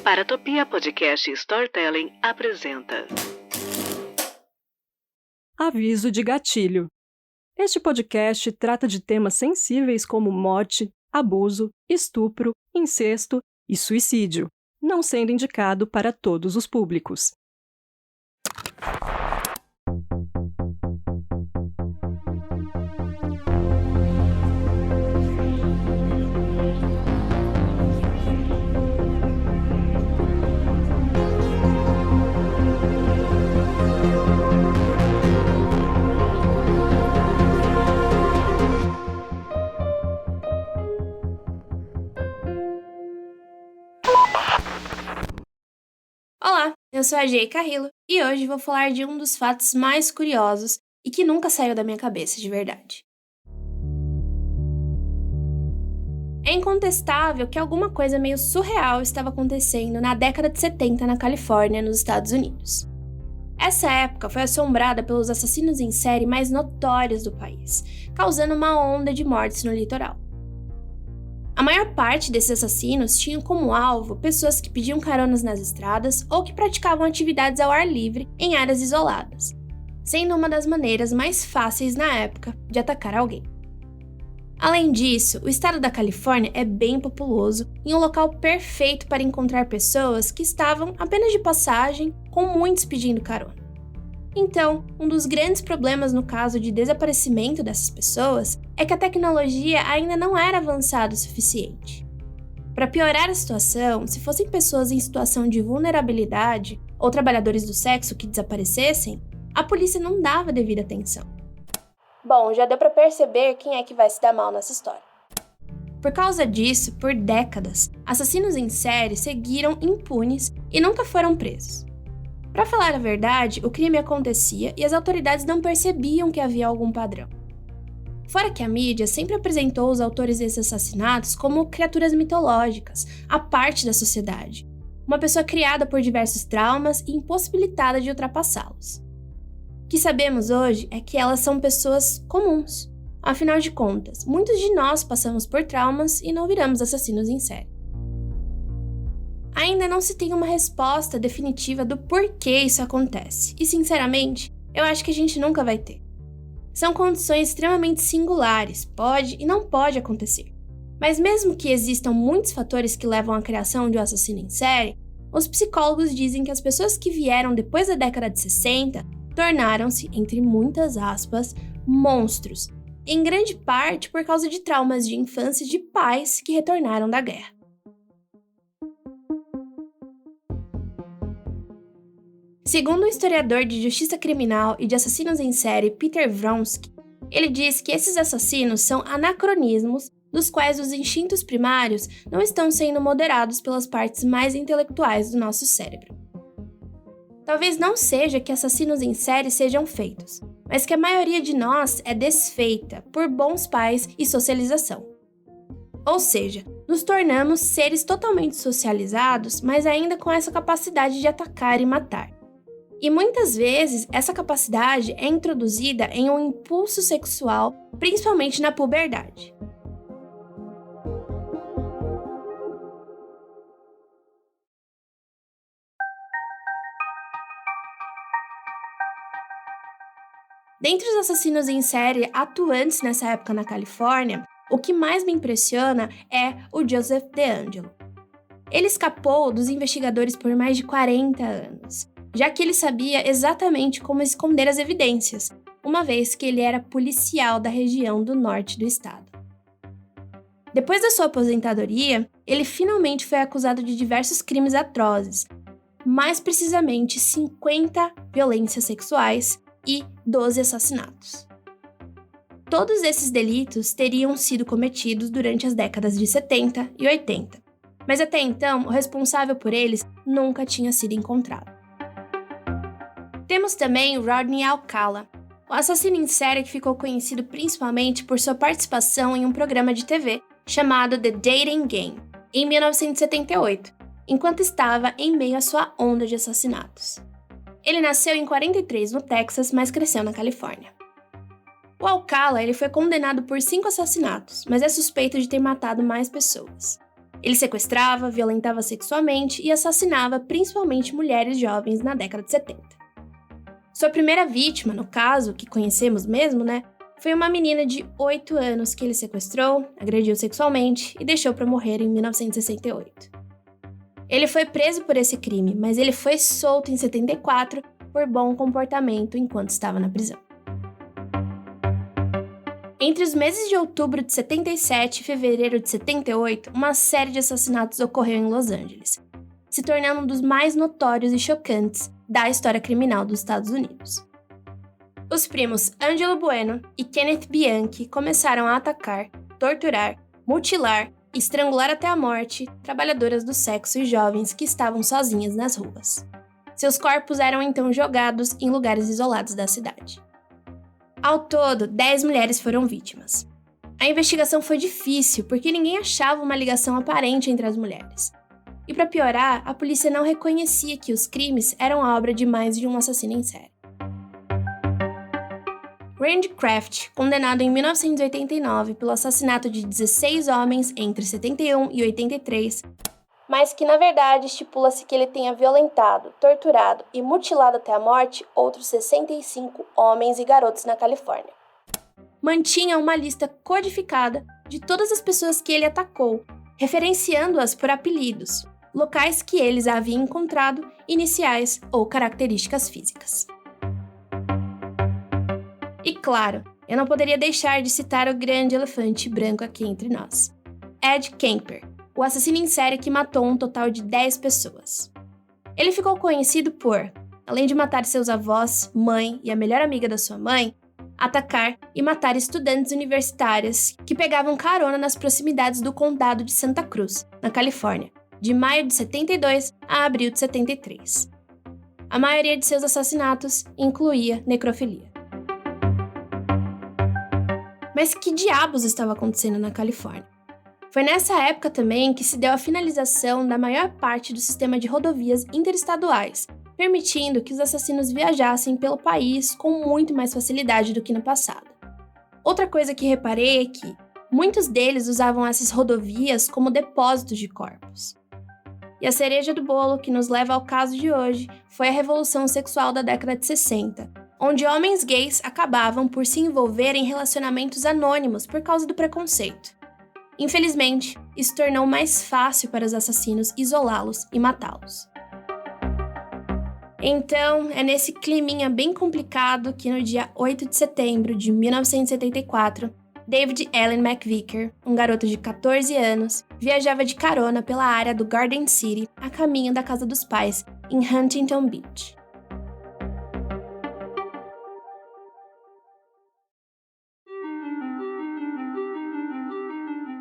Paratopia Podcast Storytelling apresenta Aviso de gatilho. Este podcast trata de temas sensíveis como morte, abuso, estupro, incesto e suicídio, não sendo indicado para todos os públicos. Olá, eu sou a Jay Carrillo e hoje vou falar de um dos fatos mais curiosos e que nunca saiu da minha cabeça de verdade. É incontestável que alguma coisa meio surreal estava acontecendo na década de 70 na Califórnia, nos Estados Unidos. Essa época foi assombrada pelos assassinos em série mais notórios do país, causando uma onda de mortes no litoral. A maior parte desses assassinos tinham como alvo pessoas que pediam caronas nas estradas ou que praticavam atividades ao ar livre em áreas isoladas, sendo uma das maneiras mais fáceis na época de atacar alguém. Além disso, o estado da Califórnia é bem populoso e um local perfeito para encontrar pessoas que estavam apenas de passagem, com muitos pedindo carona. Então, um dos grandes problemas no caso de desaparecimento dessas pessoas é que a tecnologia ainda não era avançada o suficiente. Para piorar a situação, se fossem pessoas em situação de vulnerabilidade ou trabalhadores do sexo que desaparecessem, a polícia não dava devida atenção. Bom, já deu para perceber quem é que vai se dar mal nessa história. Por causa disso, por décadas, assassinos em série seguiram impunes e nunca foram presos. Para falar a verdade, o crime acontecia e as autoridades não percebiam que havia algum padrão. Fora que a mídia sempre apresentou os autores desses assassinatos como criaturas mitológicas, à parte da sociedade, uma pessoa criada por diversos traumas e impossibilitada de ultrapassá-los. O que sabemos hoje é que elas são pessoas comuns. Afinal de contas, muitos de nós passamos por traumas e não viramos assassinos em série. Ainda não se tem uma resposta definitiva do porquê isso acontece, e sinceramente, eu acho que a gente nunca vai ter. São condições extremamente singulares, pode e não pode acontecer. Mas mesmo que existam muitos fatores que levam à criação de um assassino em série, os psicólogos dizem que as pessoas que vieram depois da década de 60 tornaram-se, entre muitas aspas, monstros, em grande parte por causa de traumas de infância de pais que retornaram da guerra. Segundo o historiador de justiça criminal e de assassinos em série Peter Vronsky, ele diz que esses assassinos são anacronismos dos quais os instintos primários não estão sendo moderados pelas partes mais intelectuais do nosso cérebro. Talvez não seja que assassinos em série sejam feitos, mas que a maioria de nós é desfeita por bons pais e socialização. Ou seja, nos tornamos seres totalmente socializados, mas ainda com essa capacidade de atacar e matar. E muitas vezes essa capacidade é introduzida em um impulso sexual, principalmente na puberdade. Dentre os assassinos em série atuantes nessa época na Califórnia, o que mais me impressiona é o Joseph DeAngelo. Ele escapou dos investigadores por mais de 40 anos, já que ele sabia exatamente como esconder as evidências, uma vez que ele era policial da região do norte do estado. Depois da sua aposentadoria, ele finalmente foi acusado de diversos crimes atrozes, mais precisamente 50 violências sexuais e 12 assassinatos. Todos esses delitos teriam sido cometidos durante as décadas de 70 e 80, mas até então o responsável por eles nunca tinha sido encontrado. Temos também Rodney Alcala, o assassino em série que ficou conhecido principalmente por sua participação em um programa de TV chamado The Dating Game, em 1978, enquanto estava em meio à sua onda de assassinatos. Ele nasceu em 43 no Texas, mas cresceu na Califórnia. O Alcala foi condenado por 5 assassinatos, mas é suspeito de ter matado mais pessoas. Ele sequestrava, violentava sexualmente e assassinava principalmente mulheres jovens na década de 70. Sua primeira vítima, no caso, que conhecemos mesmo, foi uma menina de 8 anos que ele sequestrou, agrediu sexualmente e deixou para morrer em 1968. Ele foi preso por esse crime, mas ele foi solto em 74 por bom comportamento enquanto estava na prisão. Entre os meses de outubro de 77 e fevereiro de 78, uma série de assassinatos ocorreu em Los Angeles, se tornando um dos mais notórios e chocantes da história criminal dos Estados Unidos. Os primos Angelo Bueno e Kenneth Bianchi começaram a atacar, torturar, mutilar e estrangular até a morte trabalhadoras do sexo e jovens que estavam sozinhas nas ruas. Seus corpos eram então jogados em lugares isolados da cidade. Ao todo, 10 mulheres foram vítimas. A investigação foi difícil porque ninguém achava uma ligação aparente entre as mulheres. E para piorar, a polícia não reconhecia que os crimes eram obra de mais de um assassino em série. Randy Kraft, condenado em 1989 pelo assassinato de 16 homens entre 71 e 83, mas que na verdade estipula-se que ele tenha violentado, torturado e mutilado até a morte outros 65 homens e garotos na Califórnia. Mantinha uma lista codificada de todas as pessoas que ele atacou, referenciando-as por apelidos, locais que eles haviam encontrado, iniciais ou características físicas. E claro, eu não poderia deixar de citar o grande elefante branco aqui entre nós, Ed Kemper, o assassino em série que matou um total de 10 pessoas. Ele ficou conhecido por, além de matar seus avós, mãe e a melhor amiga da sua mãe, atacar e matar estudantes universitárias que pegavam carona nas proximidades do condado de Santa Cruz, na Califórnia, de maio de 72 a abril de 73. A maioria de seus assassinatos incluía necrofilia. Mas que diabos estava acontecendo na Califórnia? Foi nessa época também que se deu a finalização da maior parte do sistema de rodovias interestaduais, permitindo que os assassinos viajassem pelo país com muito mais facilidade do que no passado. Outra coisa que reparei é que muitos deles usavam essas rodovias como depósitos de corpos. E a cereja do bolo que nos leva ao caso de hoje foi a revolução sexual da década de 60, onde homens gays acabavam por se envolver em relacionamentos anônimos por causa do preconceito. Infelizmente, isso tornou mais fácil para os assassinos isolá-los e matá-los. Então, é nesse climinha bem complicado que no dia 8 de setembro de 1974, David Allen McVicker, um garoto de 14 anos, viajava de carona pela área do Garden City a caminho da casa dos pais, em Huntington Beach.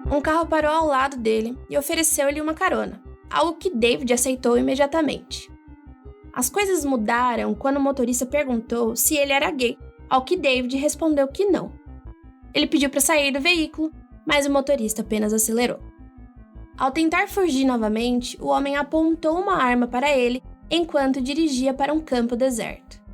Um carro parou ao lado dele e ofereceu-lhe uma carona, algo que David aceitou imediatamente. As coisas mudaram quando o motorista perguntou se ele era gay, ao que David respondeu que não. Ele pediu para sair do veículo, mas o motorista apenas acelerou. Ao tentar fugir novamente, o homem apontou uma arma para ele enquanto dirigia para um campo deserto.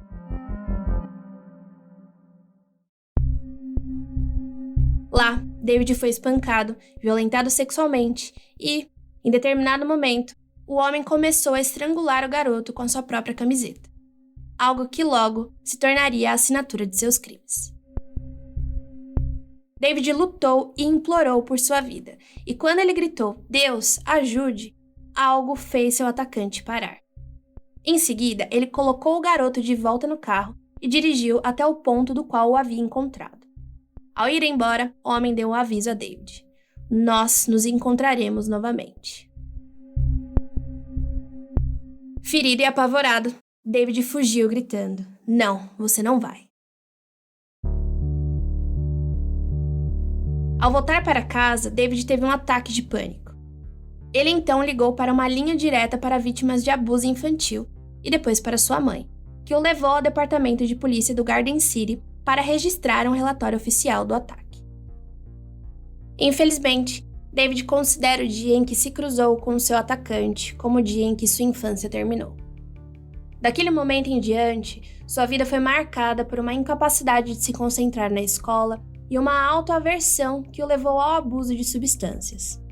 Lá, David foi espancado, violentado sexualmente e, em determinado momento, o homem começou a estrangular o garoto com a sua própria camiseta, algo que logo se tornaria a assinatura de seus crimes. David lutou e implorou por sua vida, e quando ele gritou, "Deus, ajude!", algo fez seu atacante parar. Em seguida, ele colocou o garoto de volta no carro e dirigiu até o ponto do qual o havia encontrado. Ao ir embora, o homem deu um aviso a David: "Nós nos encontraremos novamente." Ferido e apavorado, David fugiu gritando: "Não, você não vai." Ao voltar para casa, David teve um ataque de pânico. Ele então ligou para uma linha direta para vítimas de abuso infantil e depois para sua mãe, que o levou ao departamento de polícia do Garden City para registrar um relatório oficial do ataque. Infelizmente, David considera o dia em que se cruzou com seu atacante como o dia em que sua infância terminou. Daquele momento em diante, sua vida foi marcada por uma incapacidade de se concentrar na escola e uma autoaversão que o levou ao abuso de substâncias.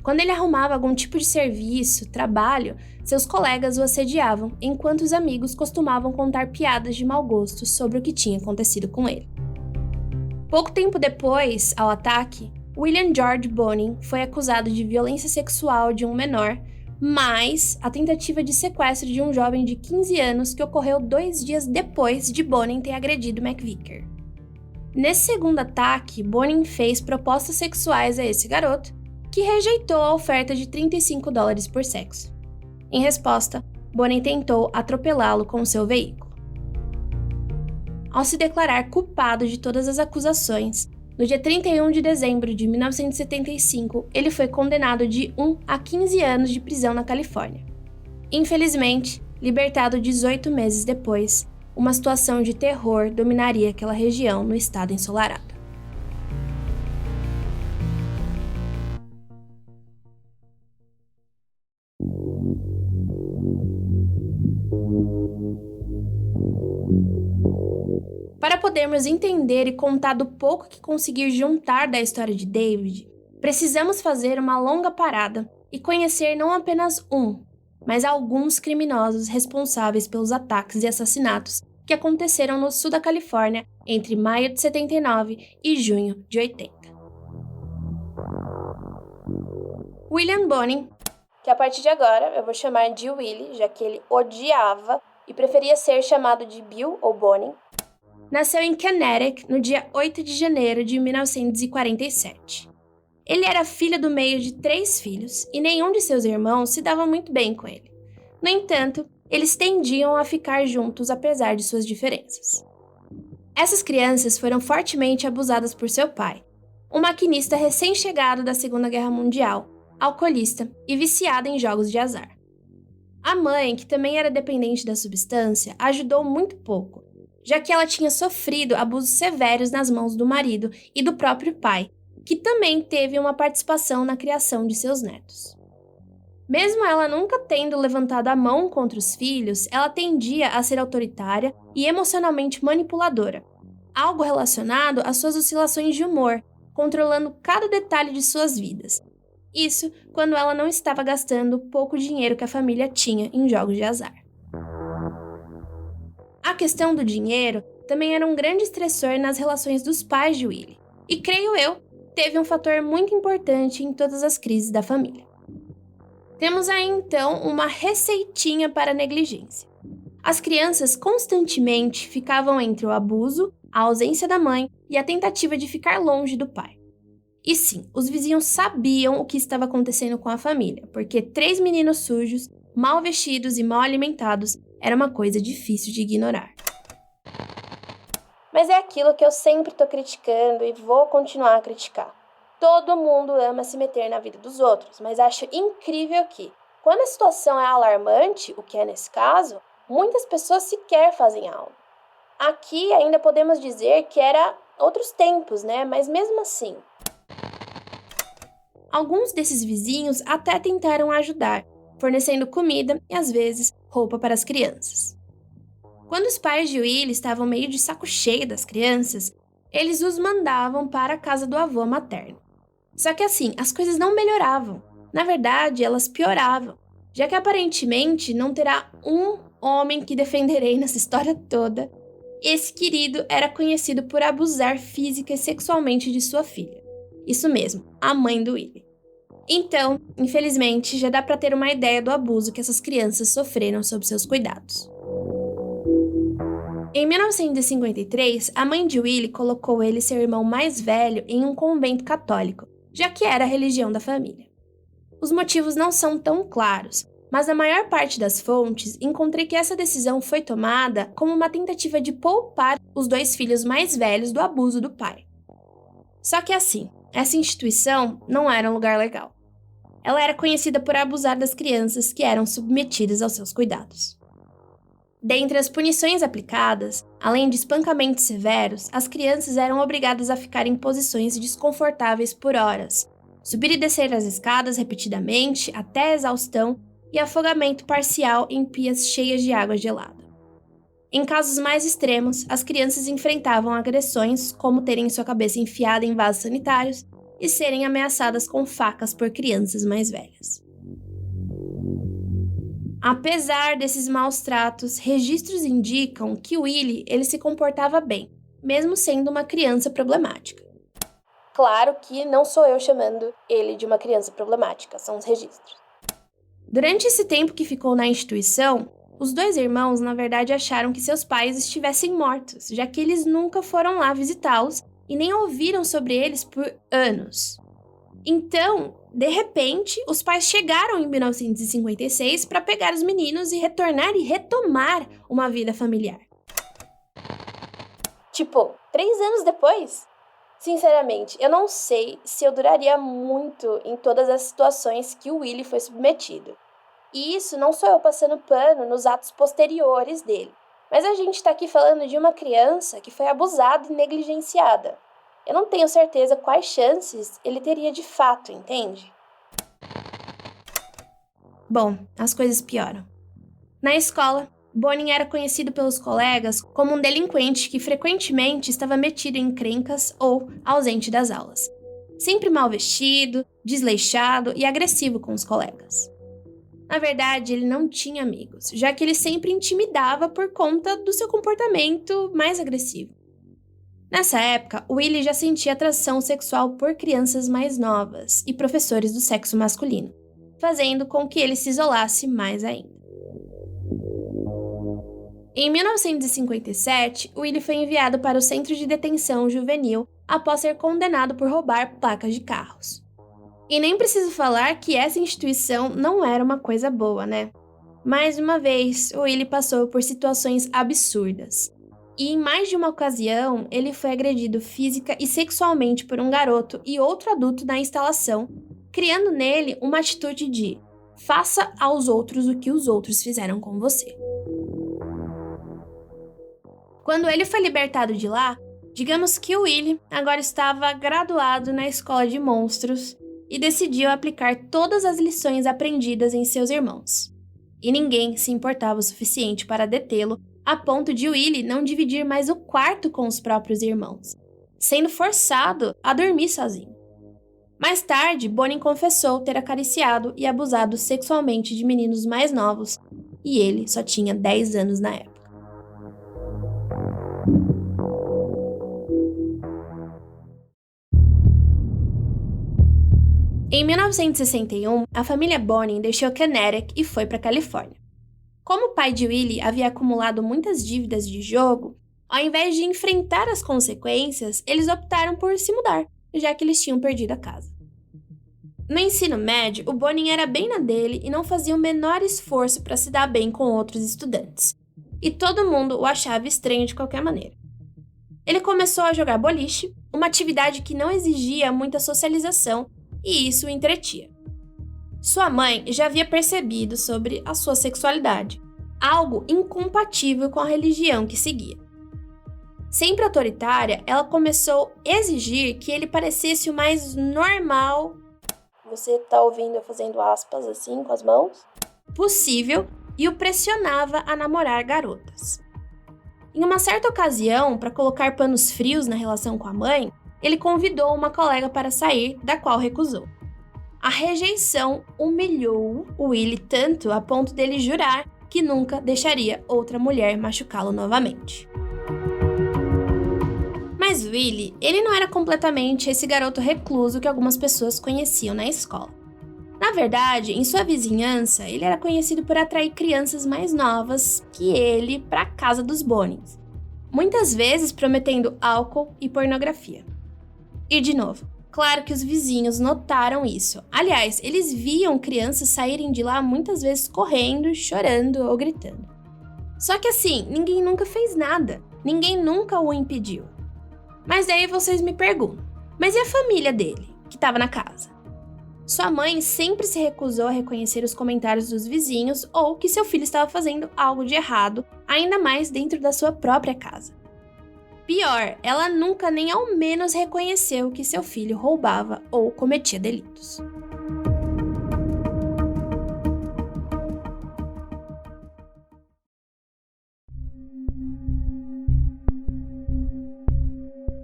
Quando ele arrumava algum tipo de serviço, trabalho, seus colegas o assediavam, enquanto os amigos costumavam contar piadas de mau gosto sobre o que tinha acontecido com ele. Pouco tempo depois ao ataque, William George Bonin foi acusado de violência sexual de um menor, mais a tentativa de sequestro de um jovem de 15 anos que ocorreu 2 dias depois de Bonin ter agredido McVicker. Nesse segundo ataque, Bonin fez propostas sexuais a esse garoto, que rejeitou a oferta de $35 por sexo. Em resposta, Bonin tentou atropelá-lo com seu veículo. Ao se declarar culpado de todas as acusações, no dia 31 de dezembro de 1975, ele foi condenado de 1 a 15 anos de prisão na Califórnia. Infelizmente, libertado 18 meses depois, uma situação de terror dominaria aquela região no estado ensolarado. Para podermos entender e contar do pouco que conseguir juntar da história de David, precisamos fazer uma longa parada e conhecer não apenas um, mas alguns criminosos responsáveis pelos ataques e assassinatos que aconteceram no sul da Califórnia entre maio de 79 e junho de 80. William Bonin, que a partir de agora eu vou chamar de Willie, já que ele odiava e preferia ser chamado de Bill ou Bonin, nasceu em Connecticut no dia 8 de janeiro de 1947. Ele era filho do meio de 3 filhos e nenhum de seus irmãos se dava muito bem com ele. No entanto, eles tendiam a ficar juntos apesar de suas diferenças. Essas crianças foram fortemente abusadas por seu pai, um maquinista recém-chegado da Segunda Guerra Mundial, alcoolista e viciado em jogos de azar. A mãe, que também era dependente da substância, ajudou muito pouco, já que ela tinha sofrido abusos severos nas mãos do marido e do próprio pai, que também teve uma participação na criação de seus netos. Mesmo ela nunca tendo levantado a mão contra os filhos, ela tendia a ser autoritária e emocionalmente manipuladora, algo relacionado às suas oscilações de humor, controlando cada detalhe de suas vidas. Isso quando ela não estava gastando o pouco dinheiro que a família tinha em jogos de azar. A questão do dinheiro também era um grande estressor nas relações dos pais de Willie, e creio eu, teve um fator muito importante em todas as crises da família. Temos aí então uma receitinha para a negligência. As crianças constantemente ficavam entre o abuso, a ausência da mãe e a tentativa de ficar longe do pai. E sim, os vizinhos sabiam o que estava acontecendo com a família, porque 3 meninos sujos, mal vestidos e mal alimentados era uma coisa difícil de ignorar. Mas é aquilo que eu sempre tô criticando e vou continuar a criticar. Todo mundo ama se meter na vida dos outros, mas acho incrível que, quando a situação é alarmante, o que é nesse caso, muitas pessoas sequer fazem algo. Aqui ainda podemos dizer que era outros tempos, né? Mas mesmo assim. Alguns desses vizinhos até tentaram ajudar, fornecendo comida e, às vezes, roupa para as crianças. Quando os pais de Willie estavam meio de saco cheio das crianças, eles os mandavam para a casa do avô materno. Só que assim, as coisas não melhoravam. Na verdade, elas pioravam, já que aparentemente não terá um homem que defenderei nessa história toda. Esse querido era conhecido por abusar física e sexualmente de sua filha. Isso mesmo, a mãe do Willie. Então, infelizmente, já dá para ter uma ideia do abuso que essas crianças sofreram sob seus cuidados. Em 1953, a mãe de Willie colocou ele e seu irmão mais velho em um convento católico, já que era a religião da família. Os motivos não são tão claros, mas na maior parte das fontes encontrei que essa decisão foi tomada como uma tentativa de poupar os 2 filhos mais velhos do abuso do pai. Só que assim, essa instituição não era um lugar legal. Ela era conhecida por abusar das crianças que eram submetidas aos seus cuidados. Dentre as punições aplicadas, além de espancamentos severos, as crianças eram obrigadas a ficar em posições desconfortáveis por horas, subir e descer as escadas repetidamente até a exaustão e afogamento parcial em pias cheias de água gelada. Em casos mais extremos, as crianças enfrentavam agressões, como terem sua cabeça enfiada em vasos sanitários, e serem ameaçadas com facas por crianças mais velhas. Apesar desses maus tratos, registros indicam que Willie ele se comportava bem, mesmo sendo uma criança problemática. Claro que não sou eu chamando ele de uma criança problemática, são os registros. Durante esse tempo que ficou na instituição, os 2 irmãos, na verdade, acharam que seus pais estivessem mortos, já que eles nunca foram lá visitá-los e nem ouviram sobre eles por anos. Então, de repente, os pais chegaram em 1956 para pegar os meninos e retornar e retomar uma vida familiar. 3 anos depois? Sinceramente, eu não sei se eu duraria muito em todas as situações que o Willie foi submetido. E isso não sou eu passando pano nos atos posteriores dele. Mas a gente está aqui falando de uma criança que foi abusada e negligenciada. Eu não tenho certeza quais chances ele teria de fato, entende? Bom, as coisas pioram. Na escola, Bonin era conhecido pelos colegas como um delinquente que frequentemente estava metido em encrencas ou ausente das aulas. Sempre mal vestido, desleixado e agressivo com os colegas. Na verdade, ele não tinha amigos, já que ele sempre intimidava por conta do seu comportamento mais agressivo. Nessa época, Willie já sentia atração sexual por crianças mais novas e professores do sexo masculino, fazendo com que ele se isolasse mais ainda. Em 1957, Willie foi enviado para o Centro de Detenção Juvenil após ser condenado por roubar placas de carros. E nem preciso falar que essa instituição não era uma coisa boa, né? Mais uma vez, Willie passou por situações absurdas. E em mais de uma ocasião, ele foi agredido física e sexualmente por um garoto e outro adulto na instalação, criando nele uma atitude de faça aos outros o que os outros fizeram com você. Quando ele foi libertado de lá, digamos que o Willie agora estava graduado na escola de monstros e decidiu aplicar todas as lições aprendidas em seus irmãos. E ninguém se importava o suficiente para detê-lo, a ponto de Willie não dividir mais o quarto com os próprios irmãos, sendo forçado a dormir sozinho. Mais tarde, Bonin confessou ter acariciado e abusado sexualmente de meninos mais novos, e ele só tinha 10 anos na época. Em 1961, a família Bonin deixou Connecticut e foi para a Califórnia. Como o pai de Willie havia acumulado muitas dívidas de jogo, ao invés de enfrentar as consequências, eles optaram por se mudar, já que eles tinham perdido a casa. No ensino médio, o Bonin era bem na dele e não fazia o menor esforço para se dar bem com outros estudantes. E todo mundo o achava estranho de qualquer maneira. Ele começou a jogar boliche, uma atividade que não exigia muita socialização, e isso o entretia. Sua mãe já havia percebido sobre a sua sexualidade, algo incompatível com a religião que seguia. Sempre autoritária, ela começou a exigir que ele parecesse o mais normal, você tá ouvindo eu fazendo aspas assim com as mãos? Possível, e o pressionava a namorar garotas. Em uma certa ocasião, para colocar panos frios na relação com a mãe, ele convidou uma colega para sair, da qual recusou. A rejeição humilhou o Willie tanto a ponto dele jurar que nunca deixaria outra mulher machucá-lo novamente. Mas Willie, ele não era completamente esse garoto recluso que algumas pessoas conheciam na escola. Na verdade, em sua vizinhança, ele era conhecido por atrair crianças mais novas que ele para a casa dos Bonins, muitas vezes prometendo álcool e pornografia. E de novo, claro que os vizinhos notaram isso. Aliás, eles viam crianças saírem de lá muitas vezes correndo, chorando ou gritando. Só que assim, ninguém nunca fez nada. Ninguém nunca o impediu. Mas daí vocês me perguntam, mas e a família dele, que estava na casa? Sua mãe sempre se recusou a reconhecer os comentários dos vizinhos ou que seu filho estava fazendo algo de errado, ainda mais dentro da sua própria casa. Pior, ela nunca nem ao menos reconheceu que seu filho roubava ou cometia delitos.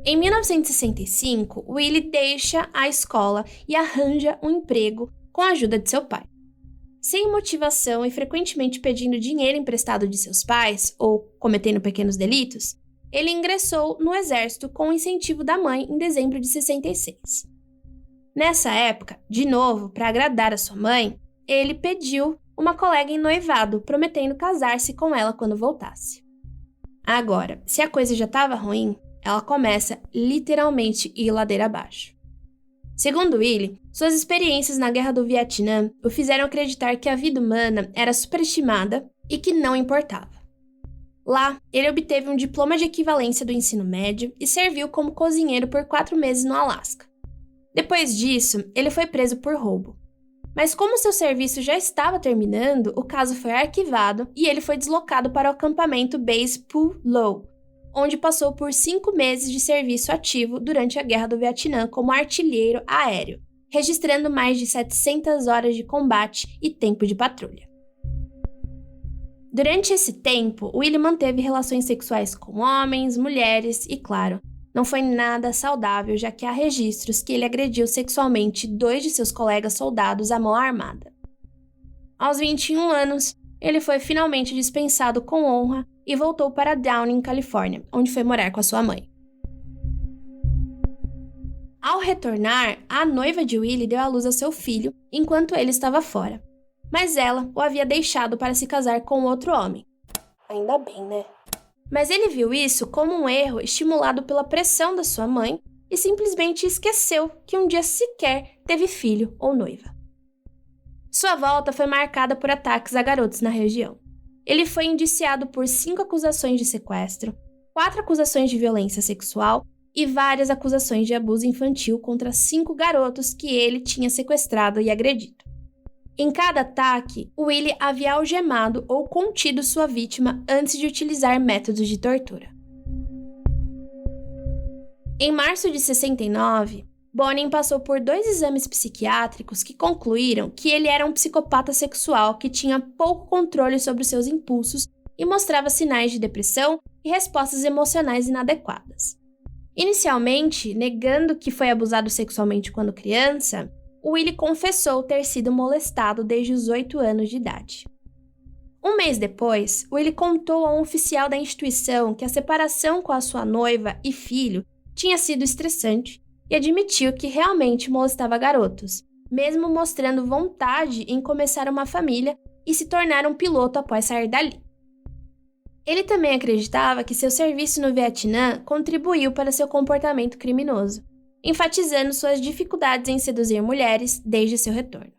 Em 1965, Willie deixa a escola e arranja um emprego com a ajuda de seu pai. Sem motivação e frequentemente pedindo dinheiro emprestado de seus pais ou cometendo pequenos delitos, ele ingressou no exército com o incentivo da mãe em dezembro de 66. Nessa época, de novo, para agradar a sua mãe, ele pediu uma colega em noivado, prometendo casar-se com ela quando voltasse. Agora, se a coisa já estava ruim, ela começa literalmente a ir ladeira abaixo. Segundo Willie, suas experiências na Guerra do Vietnã o fizeram acreditar que a vida humana era superestimada e que não importava. Lá, ele obteve um diploma de equivalência do ensino médio e serviu como cozinheiro por 4 meses no Alasca. Depois disso, ele foi preso por roubo. Mas como seu serviço já estava terminando, o caso foi arquivado e ele foi deslocado para o acampamento Base Phu Low, onde passou por 5 meses de serviço ativo durante a Guerra do Vietnã como artilheiro aéreo, registrando mais de 700 horas de combate e tempo de patrulha. Durante esse tempo, Willie manteve relações sexuais com homens, mulheres e, claro, não foi nada saudável, já que há registros que ele agrediu sexualmente 2 de seus colegas soldados à mão armada. Aos 21 anos, ele foi finalmente dispensado com honra e voltou para Downing, Califórnia, onde foi morar com a sua mãe. Ao retornar, a noiva de Willie deu à luz a seu filho enquanto ele estava fora, mas ela o havia deixado para se casar com outro homem. Ainda bem, né? Mas ele viu isso como um erro estimulado pela pressão da sua mãe e simplesmente esqueceu que um dia sequer teve filho ou noiva. Sua volta foi marcada por ataques a garotos na região. Ele foi indiciado por 5 acusações de sequestro, 4 acusações de violência sexual e várias acusações de abuso infantil contra 5 garotos que ele tinha sequestrado e agredido. Em cada ataque, Willie havia algemado ou contido sua vítima antes de utilizar métodos de tortura. Em março de 69, Bonin passou por 2 exames psiquiátricos que concluíram que ele era um psicopata sexual que tinha pouco controle sobre seus impulsos e mostrava sinais de depressão e respostas emocionais inadequadas. Inicialmente, negando que foi abusado sexualmente quando criança, Willie confessou ter sido molestado desde os 8 anos de idade. Um mês depois, Willie contou a um oficial da instituição que a separação com a sua noiva e filho tinha sido estressante e admitiu que realmente molestava garotos, mesmo mostrando vontade em começar uma família e se tornar um piloto após sair dali. Ele também acreditava que seu serviço no Vietnã contribuiu para seu comportamento criminoso, enfatizando suas dificuldades em seduzir mulheres desde seu retorno.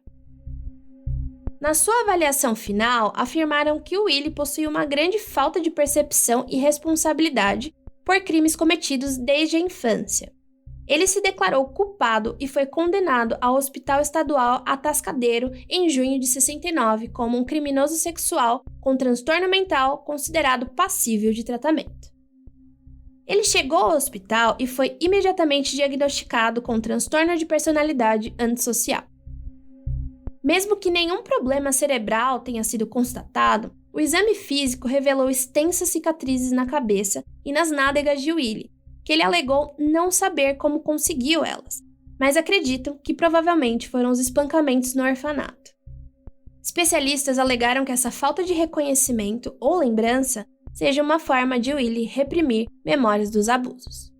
Na sua avaliação final, afirmaram que Willie possuía uma grande falta de percepção e responsabilidade por crimes cometidos desde a infância. Ele se declarou culpado e foi condenado ao Hospital Estadual Atascadero em junho de 69 como um criminoso sexual com transtorno mental considerado passível de tratamento. Ele chegou ao hospital e foi imediatamente diagnosticado com transtorno de personalidade antissocial. Mesmo que nenhum problema cerebral tenha sido constatado, o exame físico revelou extensas cicatrizes na cabeça e nas nádegas de Willie, que ele alegou não saber como conseguiu elas, mas acreditam que provavelmente foram os espancamentos no orfanato. Especialistas alegaram que essa falta de reconhecimento ou lembrança seja uma forma de Willie reprimir memórias dos abusos.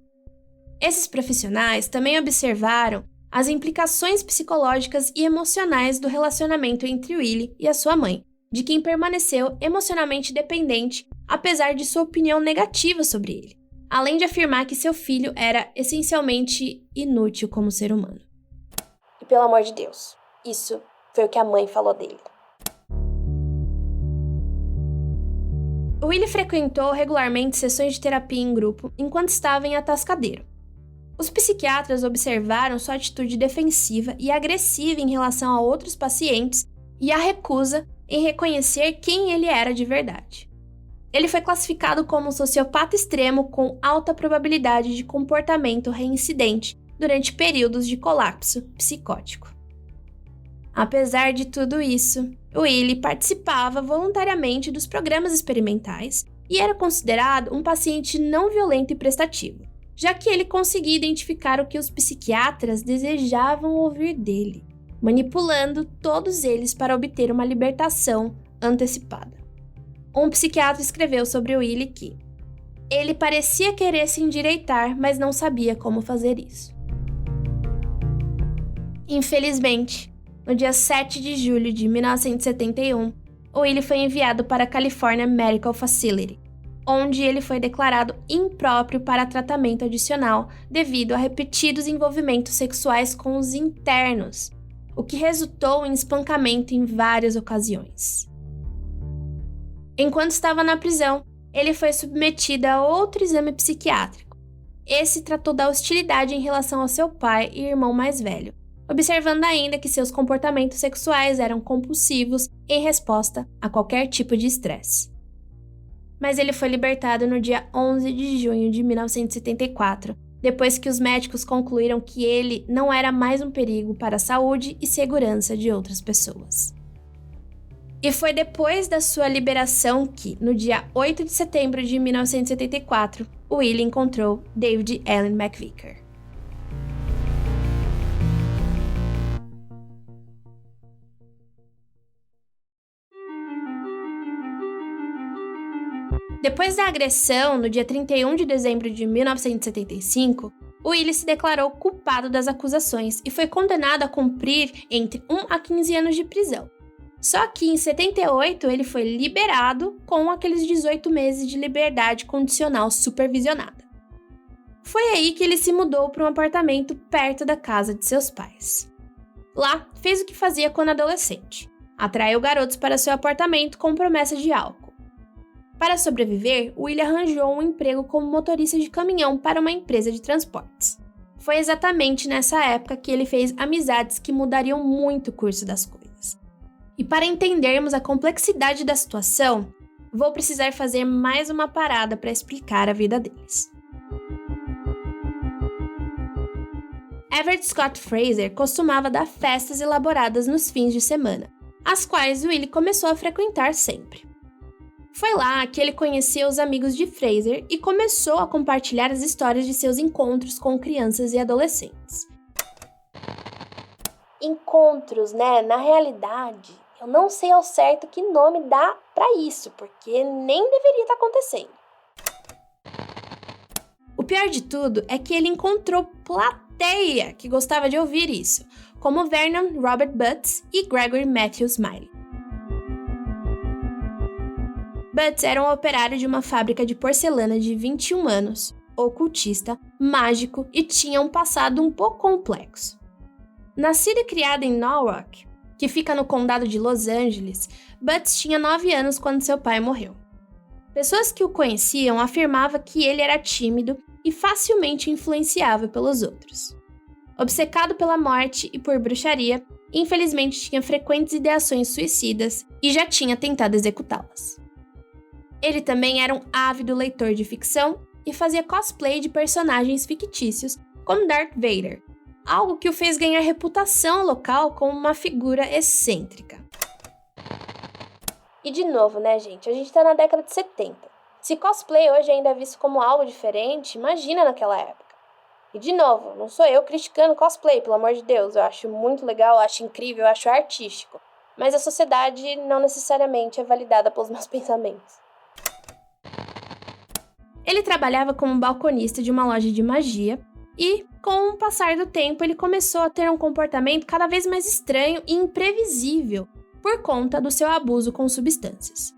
Esses profissionais também observaram as implicações psicológicas e emocionais do relacionamento entre Willie e a sua mãe, de quem permaneceu emocionalmente dependente apesar de sua opinião negativa sobre ele, além de afirmar que seu filho era essencialmente inútil como ser humano. E pelo amor de Deus, isso foi o que a mãe falou dele. Willie frequentou regularmente sessões de terapia em grupo enquanto estava em Atascadero. Os psiquiatras observaram sua atitude defensiva e agressiva em relação a outros pacientes e a recusa em reconhecer quem ele era de verdade. Ele foi classificado como um sociopata extremo com alta probabilidade de comportamento reincidente durante períodos de colapso psicótico. Apesar de tudo isso, Willie participava voluntariamente dos programas experimentais e era considerado um paciente não violento e prestativo, já que ele conseguia identificar o que os psiquiatras desejavam ouvir dele, manipulando todos eles para obter uma libertação antecipada. Um psiquiatra escreveu sobre Willie que ele parecia querer se endireitar, mas não sabia como fazer isso. Infelizmente, no dia 7 de julho de 1971, Willie foi enviado para a California Medical Facility, onde ele foi declarado impróprio para tratamento adicional devido a repetidos envolvimentos sexuais com os internos, o que resultou em espancamento em várias ocasiões. Enquanto estava na prisão, ele foi submetido a outro exame psiquiátrico. Esse tratou da hostilidade em relação ao seu pai e irmão mais velho, observando ainda que seus comportamentos sexuais eram compulsivos em resposta a qualquer tipo de estresse. Mas ele foi libertado no dia 11 de junho de 1974, depois que os médicos concluíram que ele não era mais um perigo para a saúde e segurança de outras pessoas. E foi depois da sua liberação que, no dia 8 de setembro de 1974, Willie encontrou David Allen McVicker. Depois da agressão, no dia 31 de dezembro de 1975, Willie se declarou culpado das acusações e foi condenado a cumprir entre 1 a 15 anos de prisão. Só que em 78 ele foi liberado com aqueles 18 meses de liberdade condicional supervisionada. Foi aí que ele se mudou para um apartamento perto da casa de seus pais. Lá, fez o que fazia quando adolescente: atraiu garotos para seu apartamento com promessa de álcool. Para sobreviver, Willie arranjou um emprego como motorista de caminhão para uma empresa de transportes. Foi exatamente nessa época que ele fez amizades que mudariam muito o curso das coisas. E para entendermos a complexidade da situação, vou precisar fazer mais uma parada para explicar a vida deles. Everett Scott Fraser costumava dar festas elaboradas nos fins de semana, as quais Willie começou a frequentar sempre. Foi lá que ele conheceu os amigos de Fraser e começou a compartilhar as histórias de seus encontros com crianças e adolescentes. Encontros, né? Na realidade, eu não sei ao certo que nome dá pra isso, porque nem deveria estar acontecendo. O pior de tudo é que ele encontrou plateia que gostava de ouvir isso, como Vernon Robert Butts e Gregory Matthews Miley. Butts era um operário de uma fábrica de porcelana de 21 anos, ocultista, mágico e tinha um passado um pouco complexo. Nascido e criado em Norwalk, que fica no condado de Los Angeles, Butts tinha 9 anos quando seu pai morreu. Pessoas que o conheciam afirmavam que ele era tímido e facilmente influenciável pelos outros. Obcecado pela morte e por bruxaria, infelizmente tinha frequentes ideações suicidas e já tinha tentado executá-las. Ele também era um ávido leitor de ficção e fazia cosplay de personagens fictícios como Darth Vader, algo que o fez ganhar reputação local como uma figura excêntrica. E de novo, né, gente? A gente tá na década de 70. Se cosplay hoje ainda é visto como algo diferente, imagina naquela época. E de novo, não sou eu criticando cosplay, pelo amor de Deus. Eu acho muito legal, eu acho incrível, eu acho artístico. Mas a sociedade não necessariamente é validada pelos meus pensamentos. Ele trabalhava como balconista de uma loja de magia e, com o passar do tempo, ele começou a ter um comportamento cada vez mais estranho e imprevisível por conta do seu abuso com substâncias.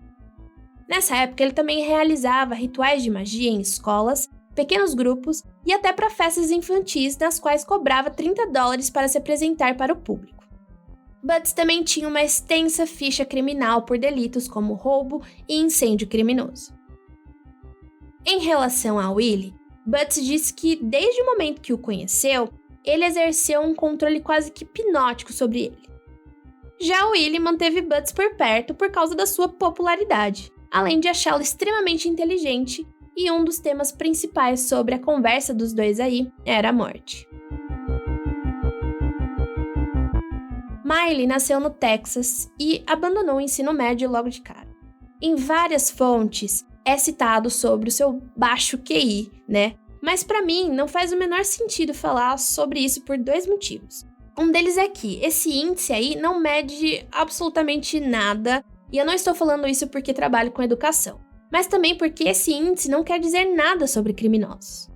Nessa época, ele também realizava rituais de magia em escolas, pequenos grupos e até para festas infantis, nas quais cobrava $30 para se apresentar para o público. Butts também tinha uma extensa ficha criminal por delitos como roubo e incêndio criminoso. Em relação a Willie, Butts disse que, desde o momento que o conheceu, ele exerceu um controle quase que hipnótico sobre ele. Já Willie manteve Butts por perto por causa da sua popularidade, além de achá-lo extremamente inteligente, e um dos temas principais sobre a conversa dos dois aí era a morte. Miley nasceu no Texas e abandonou o ensino médio logo de cara. Em várias fontes, é citado sobre o seu baixo QI, né? Mas para mim, não faz o menor sentido falar sobre isso por 2 motivos. Um deles é que esse índice aí não mede absolutamente nada, e eu não estou falando isso porque trabalho com educação, mas também porque esse índice não quer dizer nada sobre criminosos.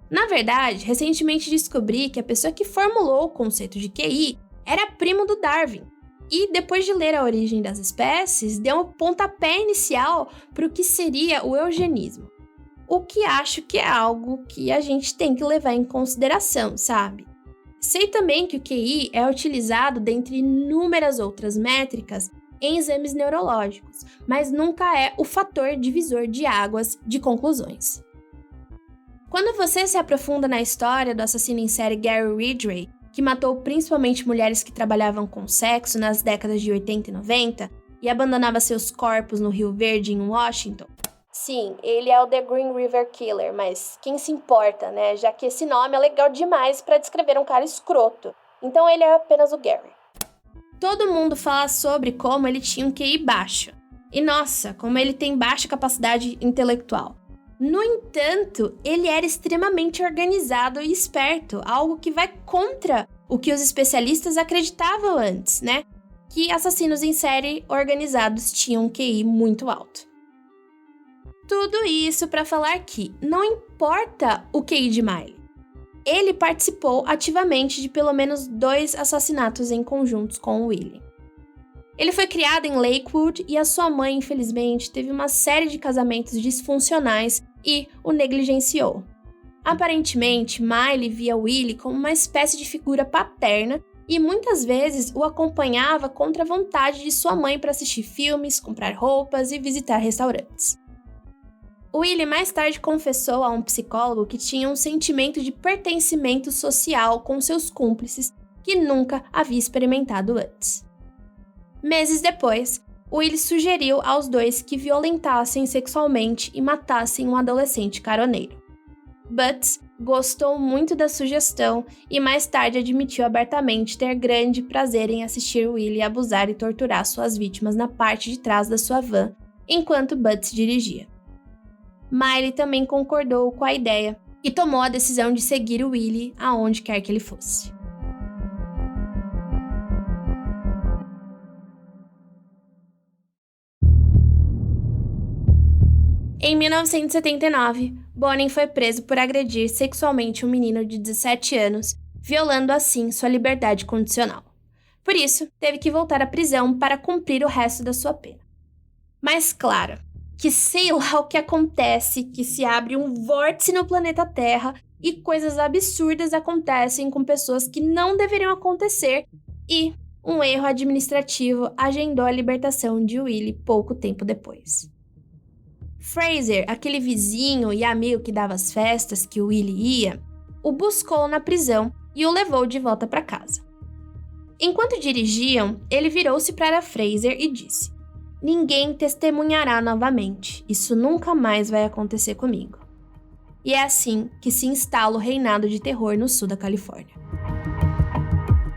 Na verdade, recentemente descobri que a pessoa que formulou o conceito de QI era primo do Darwin, e depois de ler A Origem das Espécies, deu um pontapé inicial para o que seria o eugenismo. O que acho que é algo que a gente tem que levar em consideração, sabe? Sei também que o QI é utilizado dentre inúmeras outras métricas em exames neurológicos, mas nunca é o fator divisor de águas de conclusões. Quando você se aprofunda na história do assassino em série Gary Ridgway, que matou principalmente mulheres que trabalhavam com sexo nas décadas de 80 e 90 e abandonava seus corpos no Rio Verde, em Washington. Sim, ele é o The Green River Killer, mas quem se importa, né? Já que esse nome é legal demais para descrever um cara escroto. Então ele é apenas o Gary. Todo mundo fala sobre como ele tinha um QI baixo. E nossa, como ele tem baixa capacidade intelectual. No entanto, ele era extremamente organizado e esperto, algo que vai contra o que os especialistas acreditavam antes, né? Que assassinos em série organizados tinham um QI muito alto. Tudo isso para falar que não importa o QI de Miley. Ele participou ativamente de pelo menos 2 assassinatos em conjuntos com o Willie. Ele foi criado em Lakewood e a sua mãe, infelizmente, teve uma série de casamentos disfuncionais e o negligenciou. Aparentemente, Miley via Willie como uma espécie de figura paterna e muitas vezes o acompanhava contra a vontade de sua mãe para assistir filmes, comprar roupas e visitar restaurantes. Willie mais tarde confessou a um psicólogo que tinha um sentimento de pertencimento social com seus cúmplices que nunca havia experimentado antes. Meses depois, Willie sugeriu aos 2 que violentassem sexualmente e matassem um adolescente caroneiro. Butts gostou muito da sugestão e mais tarde admitiu abertamente ter grande prazer em assistir Willie abusar e torturar suas vítimas na parte de trás da sua van, enquanto Butts dirigia. Miley também concordou com a ideia e tomou a decisão de seguir o Willie aonde quer que ele fosse. Em 1979, Bonin foi preso por agredir sexualmente um menino de 17 anos, violando assim sua liberdade condicional. Por isso, teve que voltar à prisão para cumprir o resto da sua pena. Mas claro, que sei lá o que acontece, que se abre um vórtice no planeta Terra e coisas absurdas acontecem com pessoas que não deveriam acontecer e um erro administrativo agendou a libertação de Willie pouco tempo depois. Fraser, aquele vizinho e amigo que dava as festas que o Willie ia, o buscou na prisão e o levou de volta para casa. Enquanto dirigiam, ele virou-se para Fraser e disse: "Ninguém testemunhará novamente, isso nunca mais vai acontecer comigo." E é assim que se instala o reinado de terror no sul da Califórnia.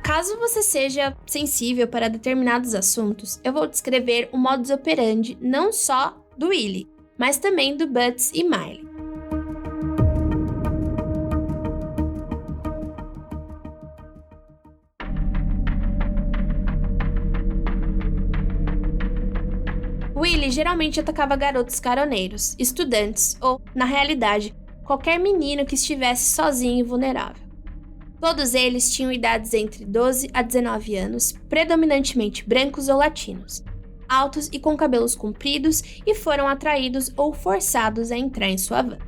Caso você seja sensível para determinados assuntos, eu vou descrever o modus operandi não só do Willie, mas também do Butts e Miley. Willie geralmente atacava garotos caroneiros, estudantes ou, na realidade, qualquer menino que estivesse sozinho e vulnerável. Todos eles tinham idades entre 12 a 19 anos, predominantemente brancos ou latinos, altos e com cabelos compridos e foram atraídos ou forçados a entrar em sua van.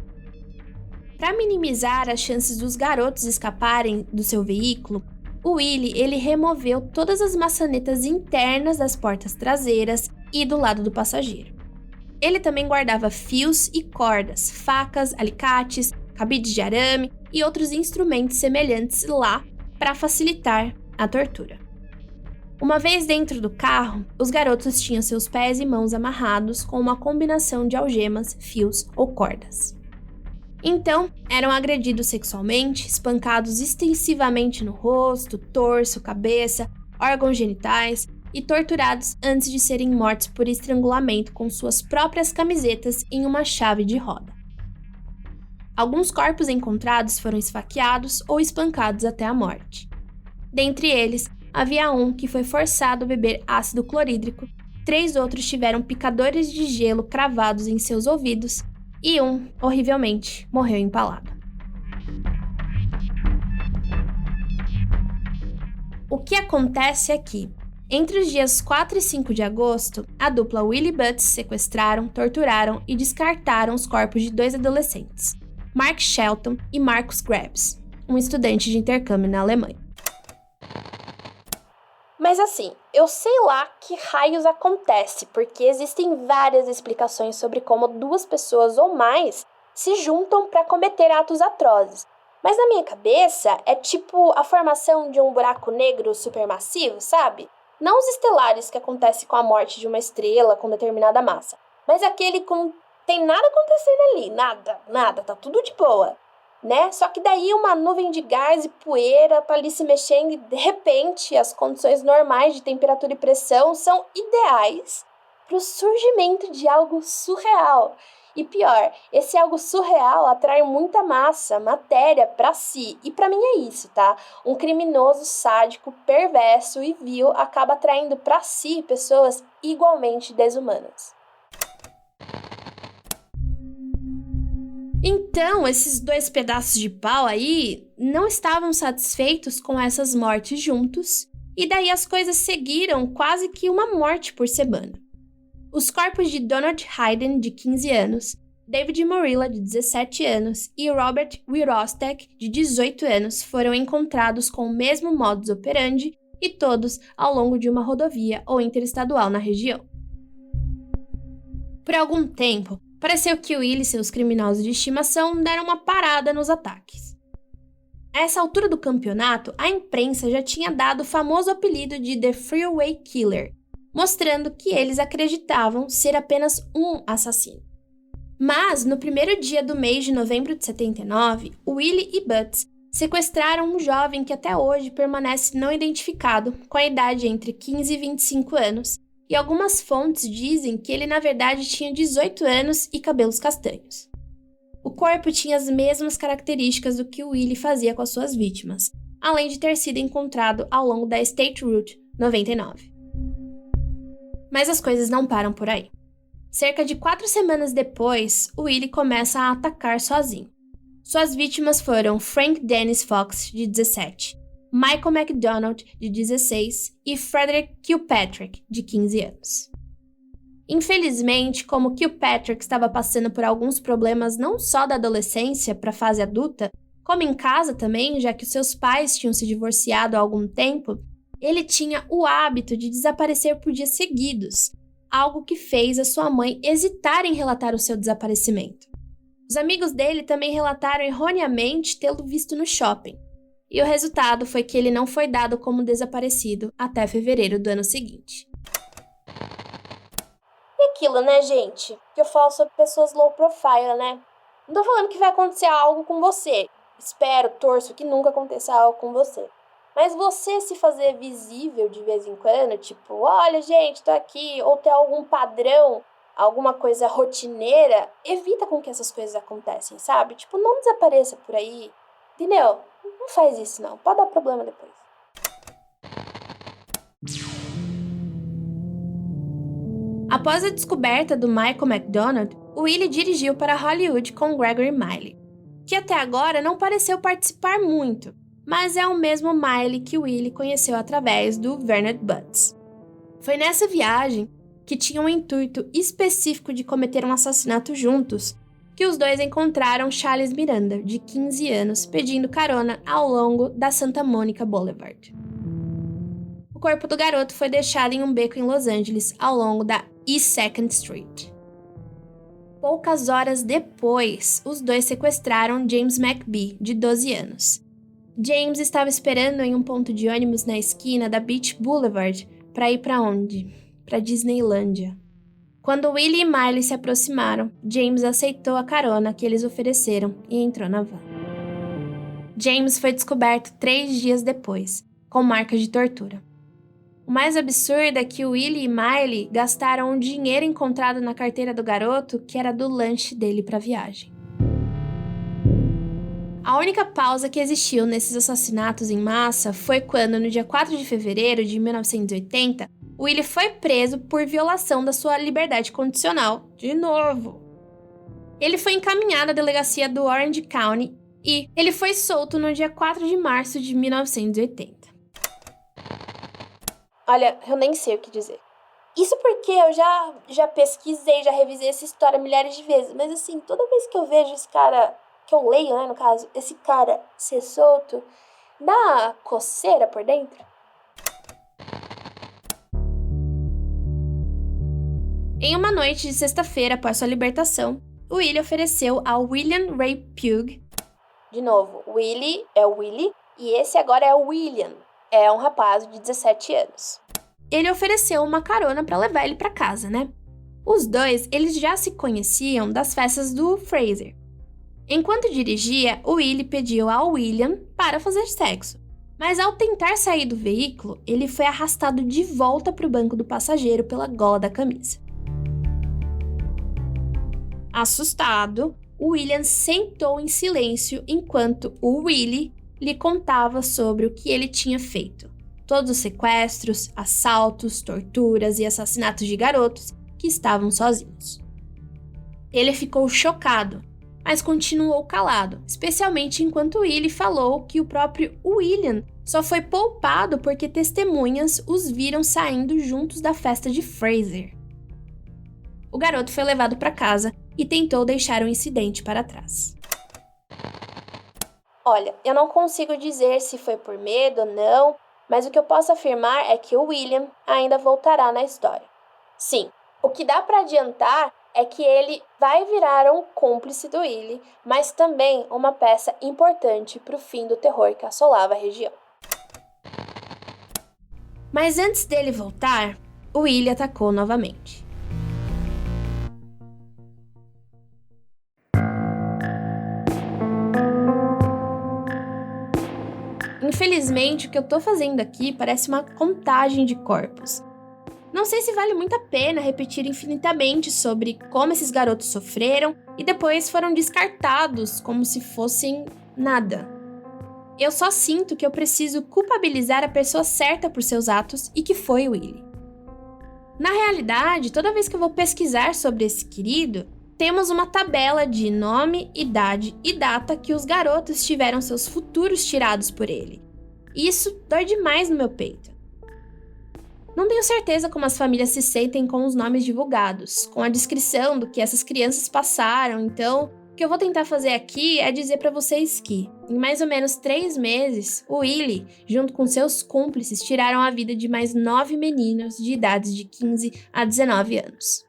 Para minimizar as chances dos garotos escaparem do seu veículo, o Willie ele removeu todas as maçanetas internas das portas traseiras e do lado do passageiro. Ele também guardava fios e cordas, facas, alicates, cabides de arame e outros instrumentos semelhantes lá para facilitar a tortura. Uma vez dentro do carro, os garotos tinham seus pés e mãos amarrados com uma combinação de algemas, fios ou cordas. Então, eram agredidos sexualmente, espancados extensivamente no rosto, torso, cabeça, órgãos genitais e torturados antes de serem mortos por estrangulamento com suas próprias camisetas em uma chave de roda. Alguns corpos encontrados foram esfaqueados ou espancados até a morte. Dentre eles, havia um que foi forçado a beber ácido clorídrico, 3 outros tiveram picadores de gelo cravados em seus ouvidos e um, horrivelmente, morreu empalado. O que acontece é que, entre os dias 4 e 5 de agosto, a dupla Willie e Butts sequestraram, torturaram e descartaram os corpos de 2 adolescentes, Mark Shelton e Marcus Graves, um estudante de intercâmbio na Alemanha. Mas assim, eu sei lá que raios acontece, porque existem várias explicações sobre como 2 pessoas ou mais se juntam para cometer atos atrozes. Mas na minha cabeça é tipo a formação de um buraco negro supermassivo, sabe? Não os estelares que acontecem com a morte de uma estrela com determinada massa, mas aquele com tem nada acontecendo ali, nada, tá tudo de boa, né? Só que daí uma nuvem de gás e poeira tá ali se mexendo e de repente as condições normais de temperatura e pressão são ideais para o surgimento de algo surreal. E pior, esse algo surreal atrai muita massa, matéria para si. E para mim é isso, tá? Um criminoso, sádico, perverso e vil acaba atraindo para si pessoas igualmente desumanas. Então, esses 2 pedaços de pau aí não estavam satisfeitos com essas mortes juntos, e daí as coisas seguiram quase que uma morte por semana. Os corpos de Donald Hayden, de 15 anos, David Morilla, de 17 anos, e Robert Wirostek, de 18 anos, foram encontrados com o mesmo modus operandi e todos ao longo de uma rodovia ou interestadual na região. Por algum tempo, pareceu que Will e seus criminosos de estimação deram uma parada nos ataques. A essa altura do campeonato, a imprensa já tinha dado o famoso apelido de The Freeway Killer, mostrando que eles acreditavam ser apenas um assassino. Mas, no primeiro dia do mês de novembro de 79, Willie e Butts sequestraram um jovem que até hoje permanece não identificado, com a idade entre 15 e 25 anos, e algumas fontes dizem que ele na verdade tinha 18 anos e cabelos castanhos. O corpo tinha as mesmas características do que o Willie fazia com as suas vítimas, além de ter sido encontrado ao longo da State Route 99. Mas as coisas não param por aí. Cerca de 4 semanas depois, o Willie começa a atacar sozinho. Suas vítimas foram Frank Dennis Fox, de 17, Michael McDonald, de 16, e Frederick Kilpatrick, de 15 anos. Infelizmente, como Kilpatrick estava passando por alguns problemas não só da adolescência para a fase adulta, como em casa também, já que os seus pais tinham se divorciado há algum tempo, ele tinha o hábito de desaparecer por dias seguidos, algo que fez a sua mãe hesitar em relatar o seu desaparecimento. Os amigos dele também relataram erroneamente tê-lo visto no shopping, e o resultado foi que ele não foi dado como desaparecido até fevereiro do ano seguinte. E aquilo, né, gente? Que eu falo sobre pessoas low profile, né? Não tô falando que vai acontecer algo com você. Espero, torço que nunca aconteça algo com você. Mas você se fazer visível de vez em quando, tipo, olha, gente, tô aqui, ou ter algum padrão, alguma coisa rotineira, evita com que essas coisas acontecem, sabe? Tipo, não desapareça por aí, entendeu? Não faz isso, não. Pode dar problema depois. Após a descoberta do Michael McDonald, Willie dirigiu para Hollywood com Gregory Miley, que até agora não pareceu participar muito, mas é o mesmo Miley que Willie conheceu através do Bernard Butts. Foi nessa viagem, que tinha um intuito específico de cometer um assassinato juntos, que os dois encontraram Charles Miranda, de 15 anos, pedindo carona ao longo da Santa Monica Boulevard. O corpo do garoto foi deixado em um beco em Los Angeles, ao longo da East 2nd Street. Poucas horas depois, os dois sequestraram James McBee, de 12 anos. James estava esperando em um ponto de ônibus na esquina da Beach Boulevard para ir para onde? Para Disneylândia. Quando Willie e Miley se aproximaram, James aceitou a carona que eles ofereceram e entrou na van. James foi descoberto 3 dias depois, com marcas de tortura. O mais absurdo é que Willie e Miley gastaram o dinheiro encontrado na carteira do garoto, que era do lanche dele para a viagem. A única pausa que existiu nesses assassinatos em massa foi quando, no dia 4 de fevereiro de 1980, Willie foi preso por violação da sua liberdade condicional, de novo. Ele foi encaminhado à delegacia do Orange County e ele foi solto no dia 4 de março de 1980. Olha, eu nem sei o que dizer. Isso porque eu já pesquisei, já revisei essa história milhares de vezes, mas assim, toda vez que eu vejo esse cara, que eu leio, né, no caso, esse cara ser solto, dá uma coceira por dentro. Em uma noite de sexta-feira após sua libertação, Willie ofereceu a William Ray Pugh. De novo, Willie é o Willie e esse agora é o William. É um rapaz de 17 anos. Ele ofereceu uma carona para levar ele para casa, né? Os dois, eles já se conheciam das festas do Fraser. Enquanto dirigia, Willie pediu ao William para fazer sexo. Mas ao tentar sair do veículo, ele foi arrastado de volta para o banco do passageiro pela gola da camisa. Assustado, William sentou em silêncio enquanto o Willie lhe contava sobre o que ele tinha feito. Todos os sequestros, assaltos, torturas e assassinatos de garotos que estavam sozinhos. Ele ficou chocado, mas continuou calado, especialmente enquanto Willie falou que o próprio William só foi poupado porque testemunhas os viram saindo juntos da festa de Fraser. O garoto foi levado para casa e tentou deixar o incidente para trás. Olha, eu não consigo dizer se foi por medo ou não, mas o que eu posso afirmar é que o William ainda voltará na história. Sim, o que dá para adiantar é que ele vai virar um cúmplice do Willie, mas também uma peça importante para o fim do terror que assolava a região. Mas antes dele voltar, o Willie atacou novamente. Infelizmente, o que eu tô fazendo aqui parece uma contagem de corpos. Não sei se vale muito a pena repetir infinitamente sobre como esses garotos sofreram e depois foram descartados como se fossem nada. Eu só sinto que eu preciso culpabilizar a pessoa certa por seus atos e que foi o Willie. Na realidade, toda vez que eu vou pesquisar sobre esse querido, temos uma tabela de nome, idade e data que os garotos tiveram seus futuros tirados por ele. E isso dói demais no meu peito. Não tenho certeza como as famílias se sentem com os nomes divulgados, com a descrição do que essas crianças passaram, então o que eu vou tentar fazer aqui é dizer para vocês que, em mais ou menos 3 meses, o Willie, junto com seus cúmplices, tiraram a vida de mais 9 meninos de idades de 15 a 19 anos.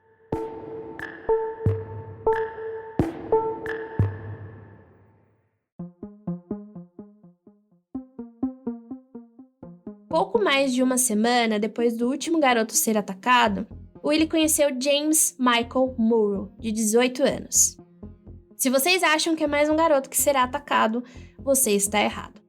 Pouco mais de uma semana depois do último garoto ser atacado, Willie conheceu James Michael Morrow, de 18 anos. Se vocês acham que é mais um garoto que será atacado, você está errado.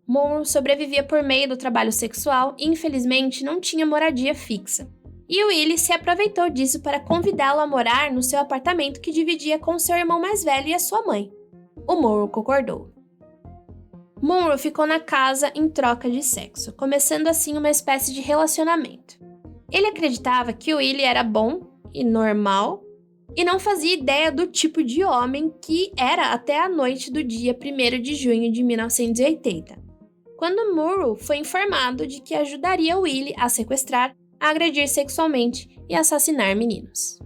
Morrow sobrevivia por meio do trabalho sexual e, infelizmente, não tinha moradia fixa. E Willie se aproveitou disso para convidá-lo a morar no seu apartamento que dividia com seu irmão mais velho e a sua mãe. O Morrow concordou. Monroe ficou na casa em troca de sexo, começando assim uma espécie de relacionamento. Ele acreditava que o Willie era bom e normal e não fazia ideia do tipo de homem que era até a noite do dia 1º de junho de 1980, quando Monroe foi informado de que ajudaria Willie a sequestrar, a agredir sexualmente e assassinar meninos.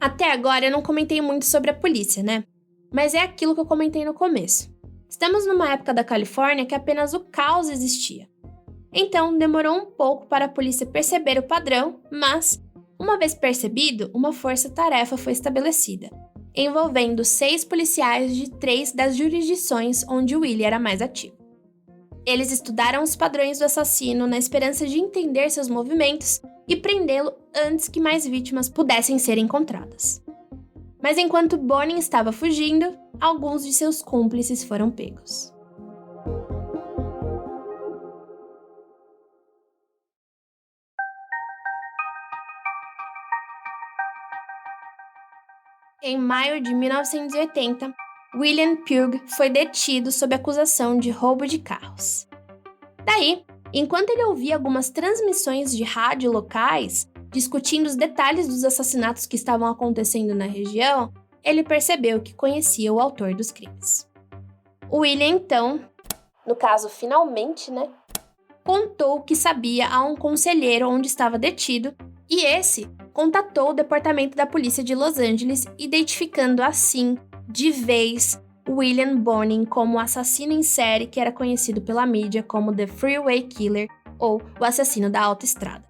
Até agora eu não comentei muito sobre a polícia, né? Mas é aquilo que eu comentei no começo. Estamos numa época da Califórnia que apenas o caos existia. Então demorou um pouco para a polícia perceber o padrão, mas, uma vez percebido, uma força-tarefa foi estabelecida, envolvendo 6 policiais de 3 das jurisdições onde Willie era mais ativo. Eles estudaram os padrões do assassino na esperança de entender seus movimentos e prendê-lo antes que mais vítimas pudessem ser encontradas. Mas enquanto Bonnie estava fugindo, alguns de seus cúmplices foram pegos. Em maio de 1980, William Pugh foi detido sob acusação de roubo de carros. Daí, enquanto ele ouvia algumas transmissões de rádio locais, discutindo os detalhes dos assassinatos que estavam acontecendo na região, ele percebeu que conhecia o autor dos crimes. William, então, No caso, finalmente, né? contou que sabia a um conselheiro onde estava detido e esse contatou o departamento da polícia de Los Angeles, identificando assim, de vez, William Bonin como o assassino em série que era conhecido pela mídia como The Freeway Killer ou o assassino da autoestrada.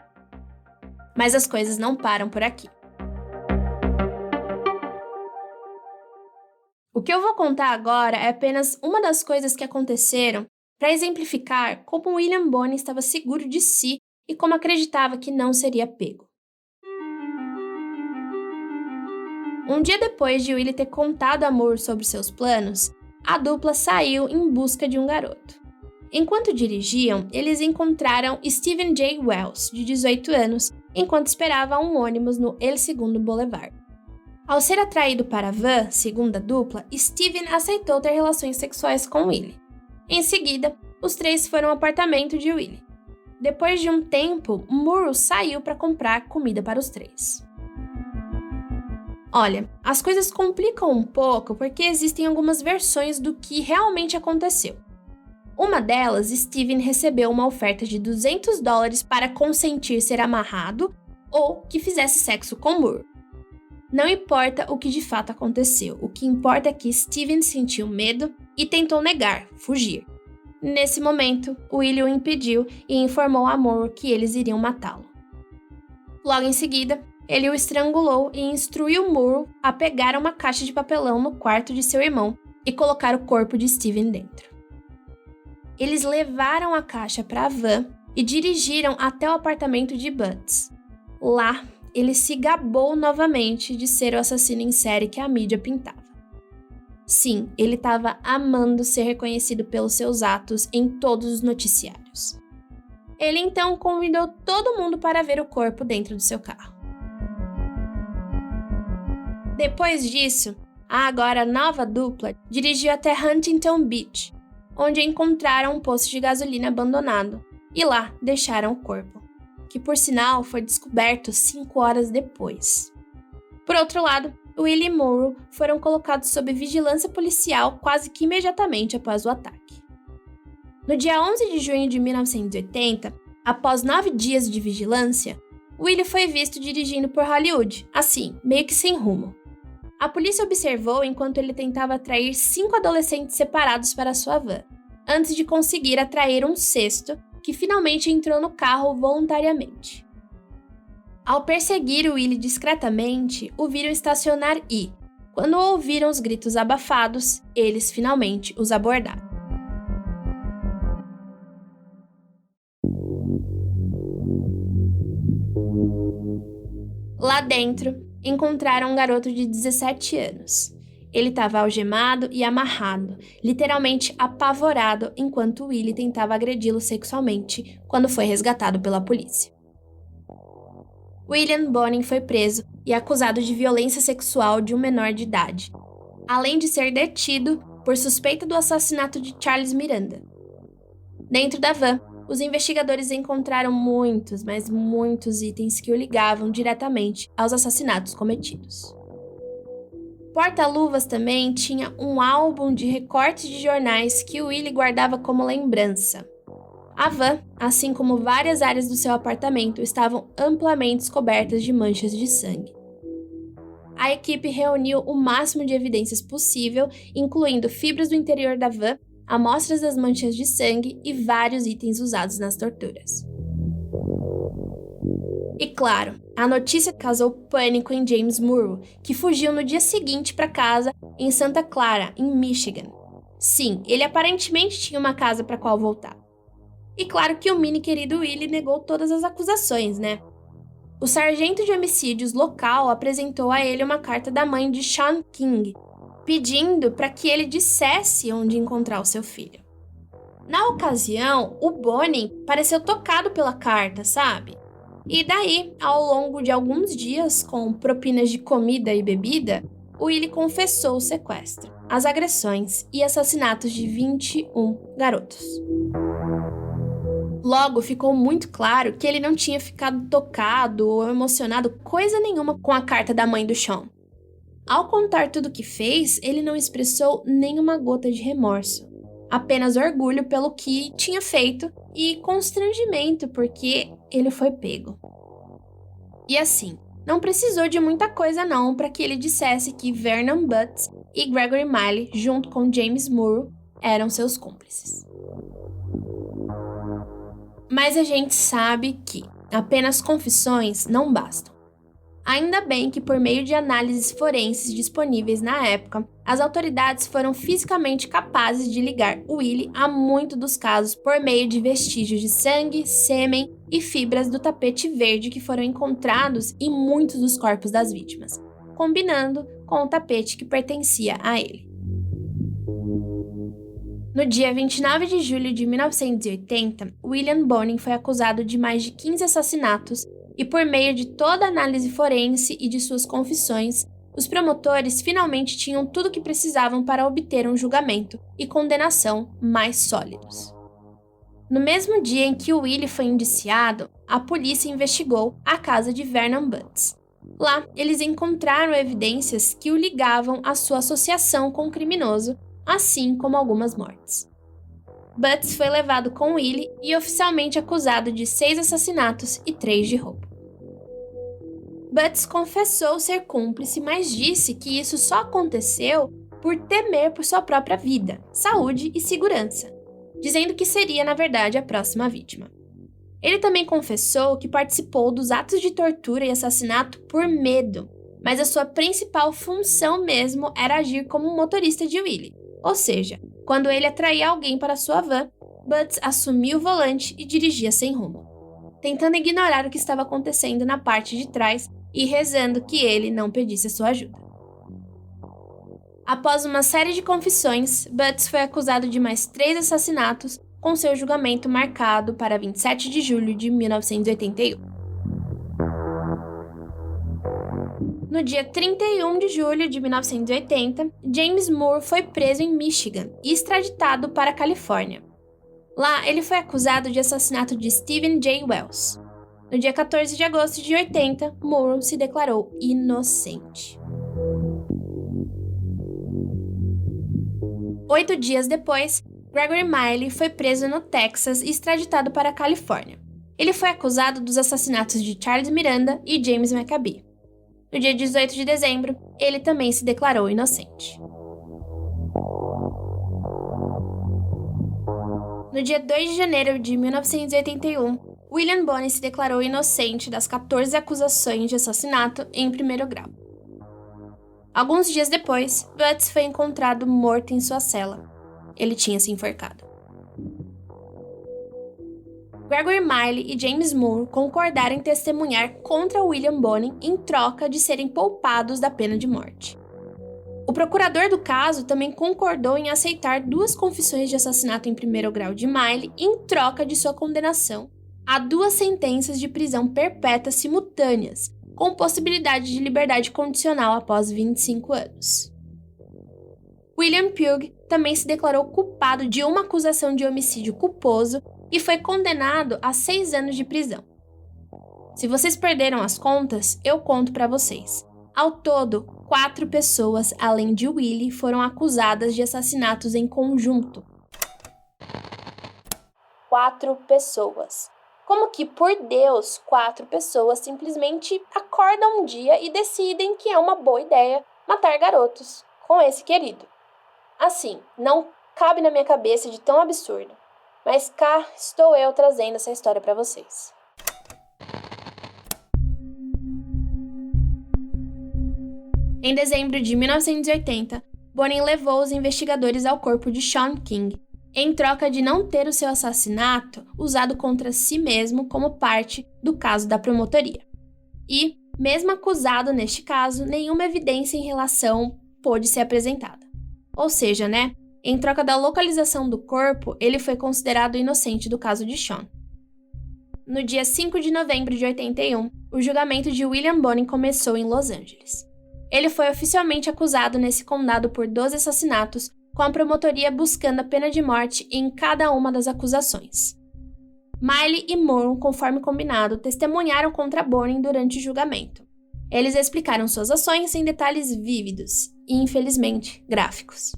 Mas as coisas não param por aqui. O que eu vou contar agora é apenas uma das coisas que aconteceram para exemplificar como William Bonin estava seguro de si e como acreditava que não seria pego. Um dia depois de Willie ter contado a Moore sobre seus planos, a dupla saiu em busca de um garoto. Enquanto dirigiam, eles encontraram Stephen J. Wells, de 18 anos, enquanto esperava um ônibus no El Segundo Boulevard. Ao ser atraído para a van, segundo a dupla, Stephen aceitou ter relações sexuais com Willie. Em seguida, os três foram ao apartamento de Willie. Depois de um tempo, Moore saiu para comprar comida para os três. Olha, as coisas complicam um pouco porque existem algumas versões do que realmente aconteceu. Uma delas, Steven recebeu uma oferta de $200 para consentir ser amarrado ou que fizesse sexo com Moore. Não importa o que de fato aconteceu, o que importa é que Steven sentiu medo e tentou negar, fugir. Nesse momento, Willie o impediu e informou a Moore que eles iriam matá-lo. Logo em seguida, ele o estrangulou e instruiu Moore a pegar uma caixa de papelão no quarto de seu irmão e colocar o corpo de Steven dentro. Eles levaram a caixa para a van e dirigiram até o apartamento de Butts. Lá, ele se gabou novamente de ser o assassino em série que a mídia pintava. Sim, ele estava amando ser reconhecido pelos seus atos em todos os noticiários. Ele então convidou todo mundo para ver o corpo dentro do seu carro. Depois disso, a agora nova dupla dirigiu até Huntington Beach, onde encontraram um posto de gasolina abandonado, e lá deixaram o corpo, que por sinal foi descoberto 5 horas depois. Por outro lado, Willie e Moore foram colocados sob vigilância policial quase que imediatamente após o ataque. No dia 11 de junho de 1980, após 9 dias de vigilância, Willie foi visto dirigindo por Hollywood, assim, meio que sem rumo. A polícia observou enquanto ele tentava atrair 5 adolescentes separados para sua van, antes de conseguir atrair um sexto, que finalmente entrou no carro voluntariamente. Ao perseguir o Willie discretamente, o viram estacionar e, quando ouviram os gritos abafados, eles finalmente os abordaram. Lá dentro, encontraram um garoto de 17 anos. Ele estava algemado e amarrado, literalmente apavorado, enquanto Willie tentava agredi-lo sexualmente quando foi resgatado pela polícia. William Bonin foi preso e acusado de violência sexual de um menor de idade, além de ser detido por suspeita do assassinato de Charles Miranda. Dentro da van, os investigadores encontraram muitos, mas muitos itens que o ligavam diretamente aos assassinatos cometidos. Porta-luvas também tinha um álbum de recortes de jornais que Willie guardava como lembrança. A van, assim como várias áreas do seu apartamento, estavam amplamente cobertas de manchas de sangue. A equipe reuniu o máximo de evidências possível, incluindo fibras do interior da van, amostras das manchas de sangue e vários itens usados nas torturas. E claro, a notícia causou pânico em James Moore, que fugiu no dia seguinte para casa em Santa Clara, em Michigan. Sim, ele aparentemente tinha uma casa para qual voltar. E claro que o mini querido Willie negou todas as acusações, né? O sargento de homicídios local apresentou a ele uma carta da mãe de Sean King, pedindo para que ele dissesse onde encontrar o seu filho. Na ocasião, o Bonin pareceu tocado pela carta, sabe? E daí, ao longo de alguns dias, com propinas de comida e bebida, Willie confessou o sequestro, as agressões e assassinatos de 21 garotos. Logo, ficou muito claro que ele não tinha ficado tocado ou emocionado coisa nenhuma com a carta da mãe do Sean. Ao contar tudo o que fez, ele não expressou nenhuma gota de remorso, apenas orgulho pelo que tinha feito e constrangimento porque ele foi pego. E assim, não precisou de muita coisa não para que ele dissesse que Vernon Butts e Gregory Miley, junto com James Moore, eram seus cúmplices. Mas a gente sabe que apenas confissões não bastam. Ainda bem que, por meio de análises forenses disponíveis na época, as autoridades foram fisicamente capazes de ligar Willie a muitos dos casos por meio de vestígios de sangue, sêmen e fibras do tapete verde que foram encontrados em muitos dos corpos das vítimas, combinando com o tapete que pertencia a ele. No dia 29 de julho de 1980, William Bonin foi acusado de mais de 15 assassinatos e, por meio de toda a análise forense e de suas confissões, os promotores finalmente tinham tudo o que precisavam para obter um julgamento e condenação mais sólidos. No mesmo dia em que Willie foi indiciado, a polícia investigou a casa de Vernon Butts. Lá, eles encontraram evidências que o ligavam à sua associação com o criminoso, assim como algumas mortes. Butts foi levado com Willie e oficialmente acusado de 6 assassinatos e 3 de roubo. Butts confessou ser cúmplice, mas disse que isso só aconteceu por temer por sua própria vida, saúde e segurança, dizendo que seria, na verdade, a próxima vítima. Ele também confessou que participou dos atos de tortura e assassinato por medo, mas a sua principal função mesmo era agir como motorista de Willie. Ou seja, quando ele atraía alguém para sua van, Butts assumia o volante e dirigia sem rumo, tentando ignorar o que estava acontecendo na parte de trás e rezando que ele não pedisse sua ajuda. Após uma série de confissões, Butts foi acusado de mais 3 assassinatos, com seu julgamento marcado para 27 de julho de 1981. No dia 31 de julho de 1980, James Moore foi preso em Michigan e extraditado para a Califórnia. Lá, ele foi acusado de assassinato de Stephen J. Wells. No dia 14 de agosto de 80, Moore se declarou inocente. 8 dias depois, Gregory Miley foi preso no Texas e extraditado para a Califórnia. Ele foi acusado dos assassinatos de Charles Miranda e James McAbee. No dia 18 de dezembro, ele também se declarou inocente. No dia 2 de janeiro de 1981, William Bonin se declarou inocente das 14 acusações de assassinato em primeiro grau. Alguns dias depois, Butts foi encontrado morto em sua cela. Ele tinha se enforcado. Gregory Miley e James Moore concordaram em testemunhar contra William Bonin em troca de serem poupados da pena de morte. O procurador do caso também concordou em aceitar 2 confissões de assassinato em primeiro grau de Miley em troca de sua condenação a 2 sentenças de prisão perpétua simultâneas, com possibilidade de liberdade condicional após 25 anos. William Pugh também se declarou culpado de uma acusação de homicídio culposo e foi condenado a 6 anos de prisão. Se vocês perderam as contas, eu conto para vocês. Ao todo, 4 pessoas, além de Willie, foram acusadas de assassinatos em conjunto. 4 pessoas. Como que, por Deus, 4 pessoas simplesmente acordam um dia e decidem que é uma boa ideia matar garotos com esse querido? Assim, não cabe na minha cabeça de tão absurdo. Mas cá estou eu trazendo essa história para vocês. Em dezembro de 1980, Bonin levou os investigadores ao corpo de Sean King, em troca de não ter o seu assassinato usado contra si mesmo como parte do caso da promotoria. E, mesmo acusado neste caso, nenhuma evidência em relação pôde ser apresentada. Ou seja, em troca da localização do corpo, ele foi considerado inocente do caso de Sean. No dia 5 de novembro de 81, o julgamento de William Bonin começou em Los Angeles. ele foi oficialmente acusado nesse condado por 12 assassinatos, com a promotoria buscando a pena de morte em cada uma das acusações. Miley e Moore, conforme combinado, testemunharam contra Bonin durante o julgamento. Eles explicaram suas ações em detalhes vívidos e, infelizmente, gráficos.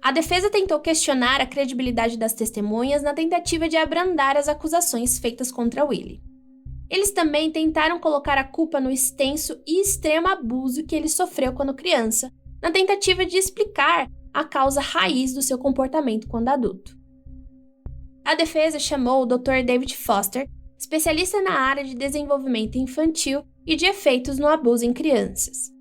A defesa tentou questionar a credibilidade das testemunhas na tentativa de abrandar as acusações feitas contra Willie. Eles também tentaram colocar a culpa no extenso e extremo abuso que ele sofreu quando criança, na tentativa de explicar a causa raiz do seu comportamento quando adulto. A defesa chamou o Dr. David Foster, especialista na área de desenvolvimento infantil e de efeitos no abuso em crianças.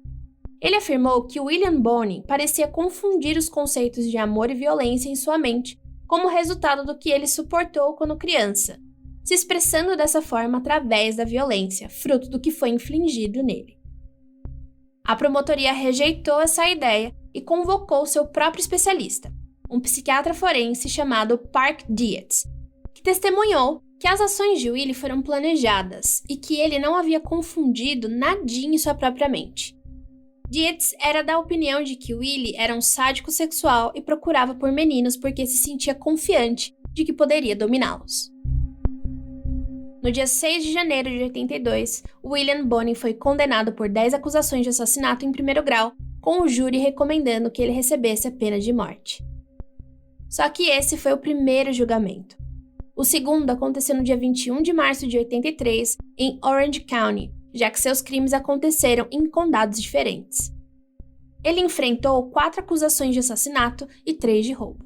Ele afirmou que William Bonin parecia confundir os conceitos de amor e violência em sua mente como resultado do que ele suportou quando criança, se expressando dessa forma através da violência, fruto do que foi infligido nele. A promotoria rejeitou essa ideia e convocou seu próprio especialista, um psiquiatra forense chamado Park Dietz, que testemunhou que as ações de Willie foram planejadas e que ele não havia confundido nadinha em sua própria mente. Dietz era da opinião de que Willie era um sádico sexual e procurava por meninos porque se sentia confiante de que poderia dominá-los. No dia 6 de janeiro de 82, William Bonin foi condenado por 10 acusações de assassinato em primeiro grau, com o júri recomendando que ele recebesse a pena de morte. Só que esse foi o primeiro julgamento. O segundo aconteceu no dia 21 de março de 83, em Orange County, já que seus crimes aconteceram em condados diferentes. Ele enfrentou 4 acusações de assassinato e 3 de roubo.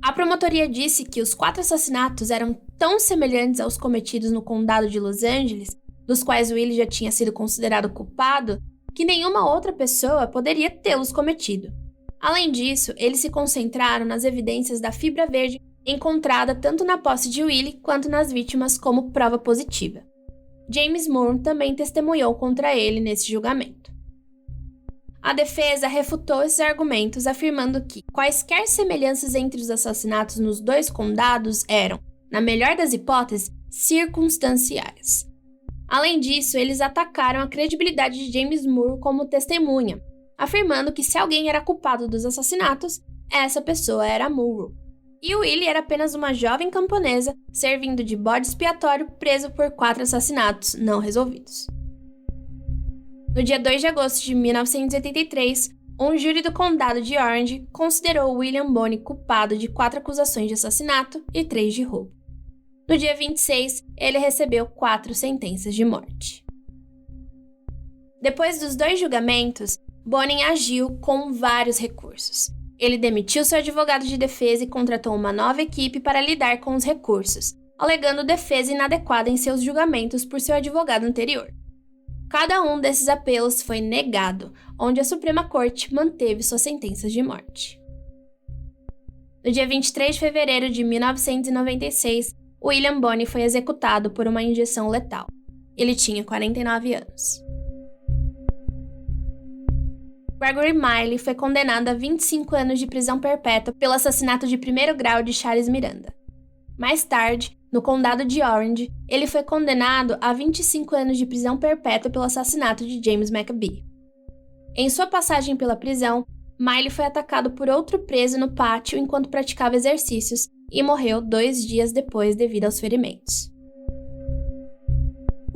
A promotoria disse que os 4 assassinatos eram tão semelhantes aos cometidos no condado de Los Angeles, dos quais Willie já tinha sido considerado culpado, que nenhuma outra pessoa poderia tê-los cometido. Além disso, eles se concentraram nas evidências da fibra verde encontrada tanto na posse de Willie quanto nas vítimas como prova positiva. James Moore também testemunhou contra ele nesse julgamento. A defesa refutou esses argumentos, afirmando que quaisquer semelhanças entre os assassinatos nos 2 condados eram, na melhor das hipóteses, circunstanciais. Além disso, eles atacaram a credibilidade de James Moore como testemunha, afirmando que se alguém era culpado dos assassinatos, essa pessoa era Moore. E Willie era apenas uma jovem camponesa, servindo de bode expiatório preso por 4 assassinatos não resolvidos. No dia 2 de agosto de 1983, um júri do condado de Orange considerou William Bonin culpado de 4 acusações de assassinato e 3 de roubo. No dia 26, ele recebeu 4 sentenças de morte. Depois dos 2 julgamentos, Bonin agiu com vários recursos. Ele demitiu seu advogado de defesa e contratou uma nova equipe para lidar com os recursos, alegando defesa inadequada em seus julgamentos por seu advogado anterior. Cada um desses apelos foi negado, onde a Suprema Corte manteve suas sentenças de morte. No dia 23 de fevereiro de 1996, William Bonin foi executado por uma injeção letal. Ele tinha 49 anos. Gregory Miley foi condenado a 25 anos de prisão perpétua pelo assassinato de primeiro grau de Charles Miranda. Mais tarde, no condado de Orange, ele foi condenado a 25 anos de prisão perpétua pelo assassinato de James McAbee. Em sua passagem pela prisão, Miley foi atacado por outro preso no pátio enquanto praticava exercícios e morreu 2 dias depois devido aos ferimentos.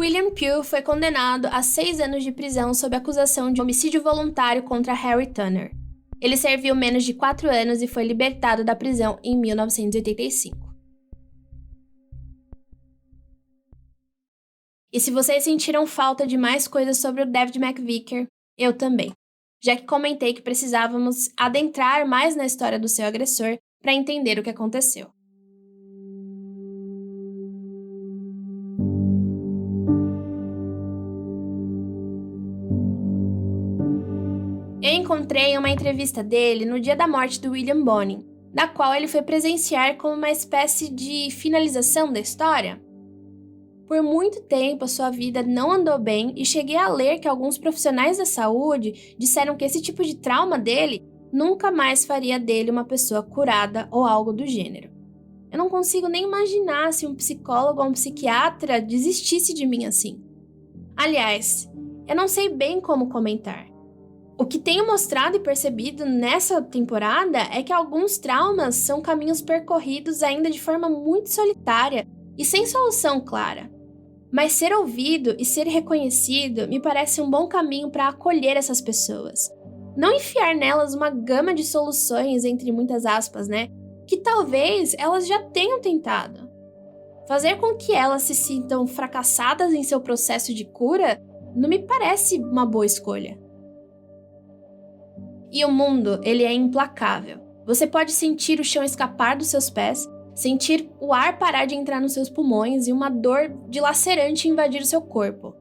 William Pugh foi condenado a 6 anos de prisão sob acusação de homicídio voluntário contra Harry Turner. Ele serviu menos de 4 anos e foi libertado da prisão em 1985. E se vocês sentiram falta de mais coisas sobre o David McVicker, eu também, já que comentei que precisávamos adentrar mais na história do seu agressor para entender o que aconteceu. Eu encontrei uma entrevista dele no dia da morte do William Bonin, da qual ele foi presenciar como uma espécie de finalização da história. Por muito tempo a sua vida não andou bem e cheguei a ler que alguns profissionais da saúde disseram que esse tipo de trauma dele nunca mais faria dele uma pessoa curada ou algo do gênero. Eu não consigo nem imaginar se um psicólogo ou um psiquiatra desistisse de mim assim. Aliás, eu não sei bem como comentar. O que tenho mostrado e percebido nessa temporada é que alguns traumas são caminhos percorridos ainda de forma muito solitária e sem solução clara. Mas ser ouvido e ser reconhecido me parece um bom caminho para acolher essas pessoas. Não enfiar nelas uma gama de soluções, entre muitas aspas, né? Que talvez elas já tenham tentado. Fazer com que elas se sintam fracassadas em seu processo de cura não me parece uma boa escolha. E o mundo, ele é implacável. Você pode sentir o chão escapar dos seus pés, sentir o ar parar de entrar nos seus pulmões e uma dor dilacerante invadir o seu corpo.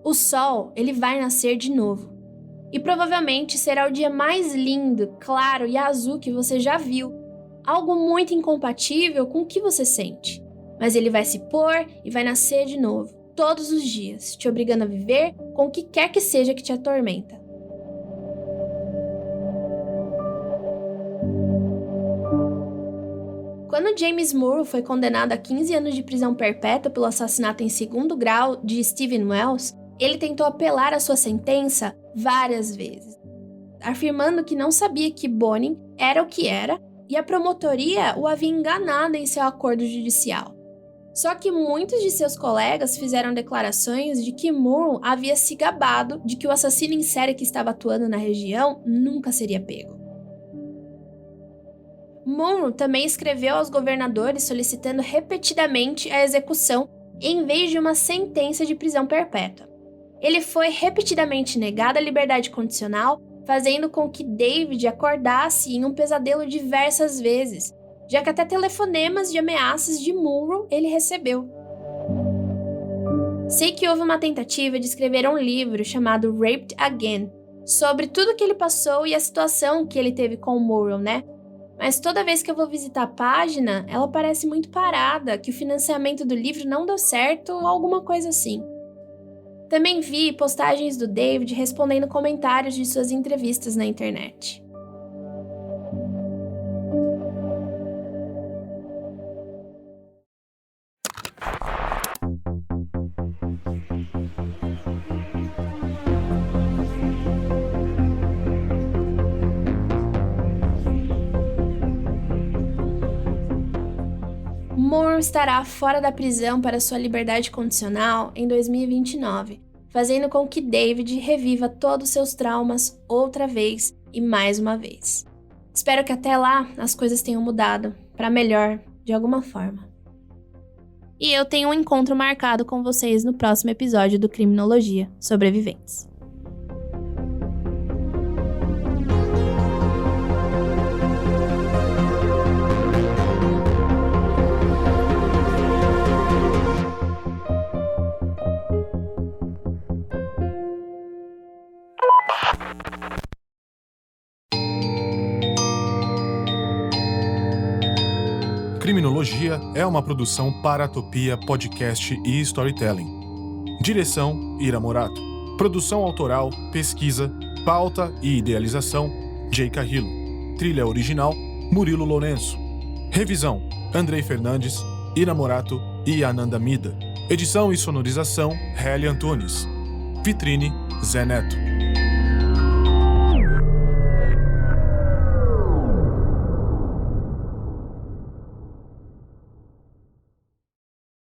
O sol, ele vai nascer de novo. E provavelmente será o dia mais lindo, claro e azul que você já viu. Algo muito incompatível com o que você sente. Mas ele vai se pôr e vai nascer de novo, todos os dias, te obrigando a viver com o que quer que seja que te atormenta. Quando James Murrow foi condenado a 15 anos de prisão perpétua pelo assassinato em segundo grau de Stephen Wells, ele tentou apelar à sua sentença várias vezes, afirmando que não sabia que Bonin era o que era e a promotoria o havia enganado em seu acordo judicial. Só que muitos de seus colegas fizeram declarações de que Murrow havia se gabado de que o assassino em série que estava atuando na região nunca seria pego. Murrow também escreveu aos governadores solicitando repetidamente a execução em vez de uma sentença de prisão perpétua. Ele foi repetidamente negado a liberdade condicional, fazendo com que David acordasse em um pesadelo diversas vezes, já que até telefonemas de ameaças de Murrow ele recebeu. Sei que houve uma tentativa de escrever um livro chamado Raped Again, sobre tudo que ele passou e a situação que ele teve com Murrow, né? Mas toda vez que eu vou visitar a página, ela parece muito parada, que o financiamento do livro não deu certo ou alguma coisa assim. Também vi postagens do David respondendo comentários de suas entrevistas na internet. Murrow estará fora da prisão para sua liberdade condicional em 2029, fazendo com que David reviva todos seus traumas outra vez e mais uma vez. Espero que até lá as coisas tenham mudado para melhor de alguma forma. E eu tenho um encontro marcado com vocês no próximo episódio do Criminologia Sobreviventes. Criminologia é uma produção Paratopia Podcast e Storytelling. Direção, Ira Morato. Produção autoral, pesquisa, pauta e idealização, Jay Carrillo. Trilha original, Murilo Lourenço. Revisão, Andrei Fernandes, Ira Morato e Ananda Mida. Edição e sonorização, Heli Antunes. Vitrine, Zé Neto.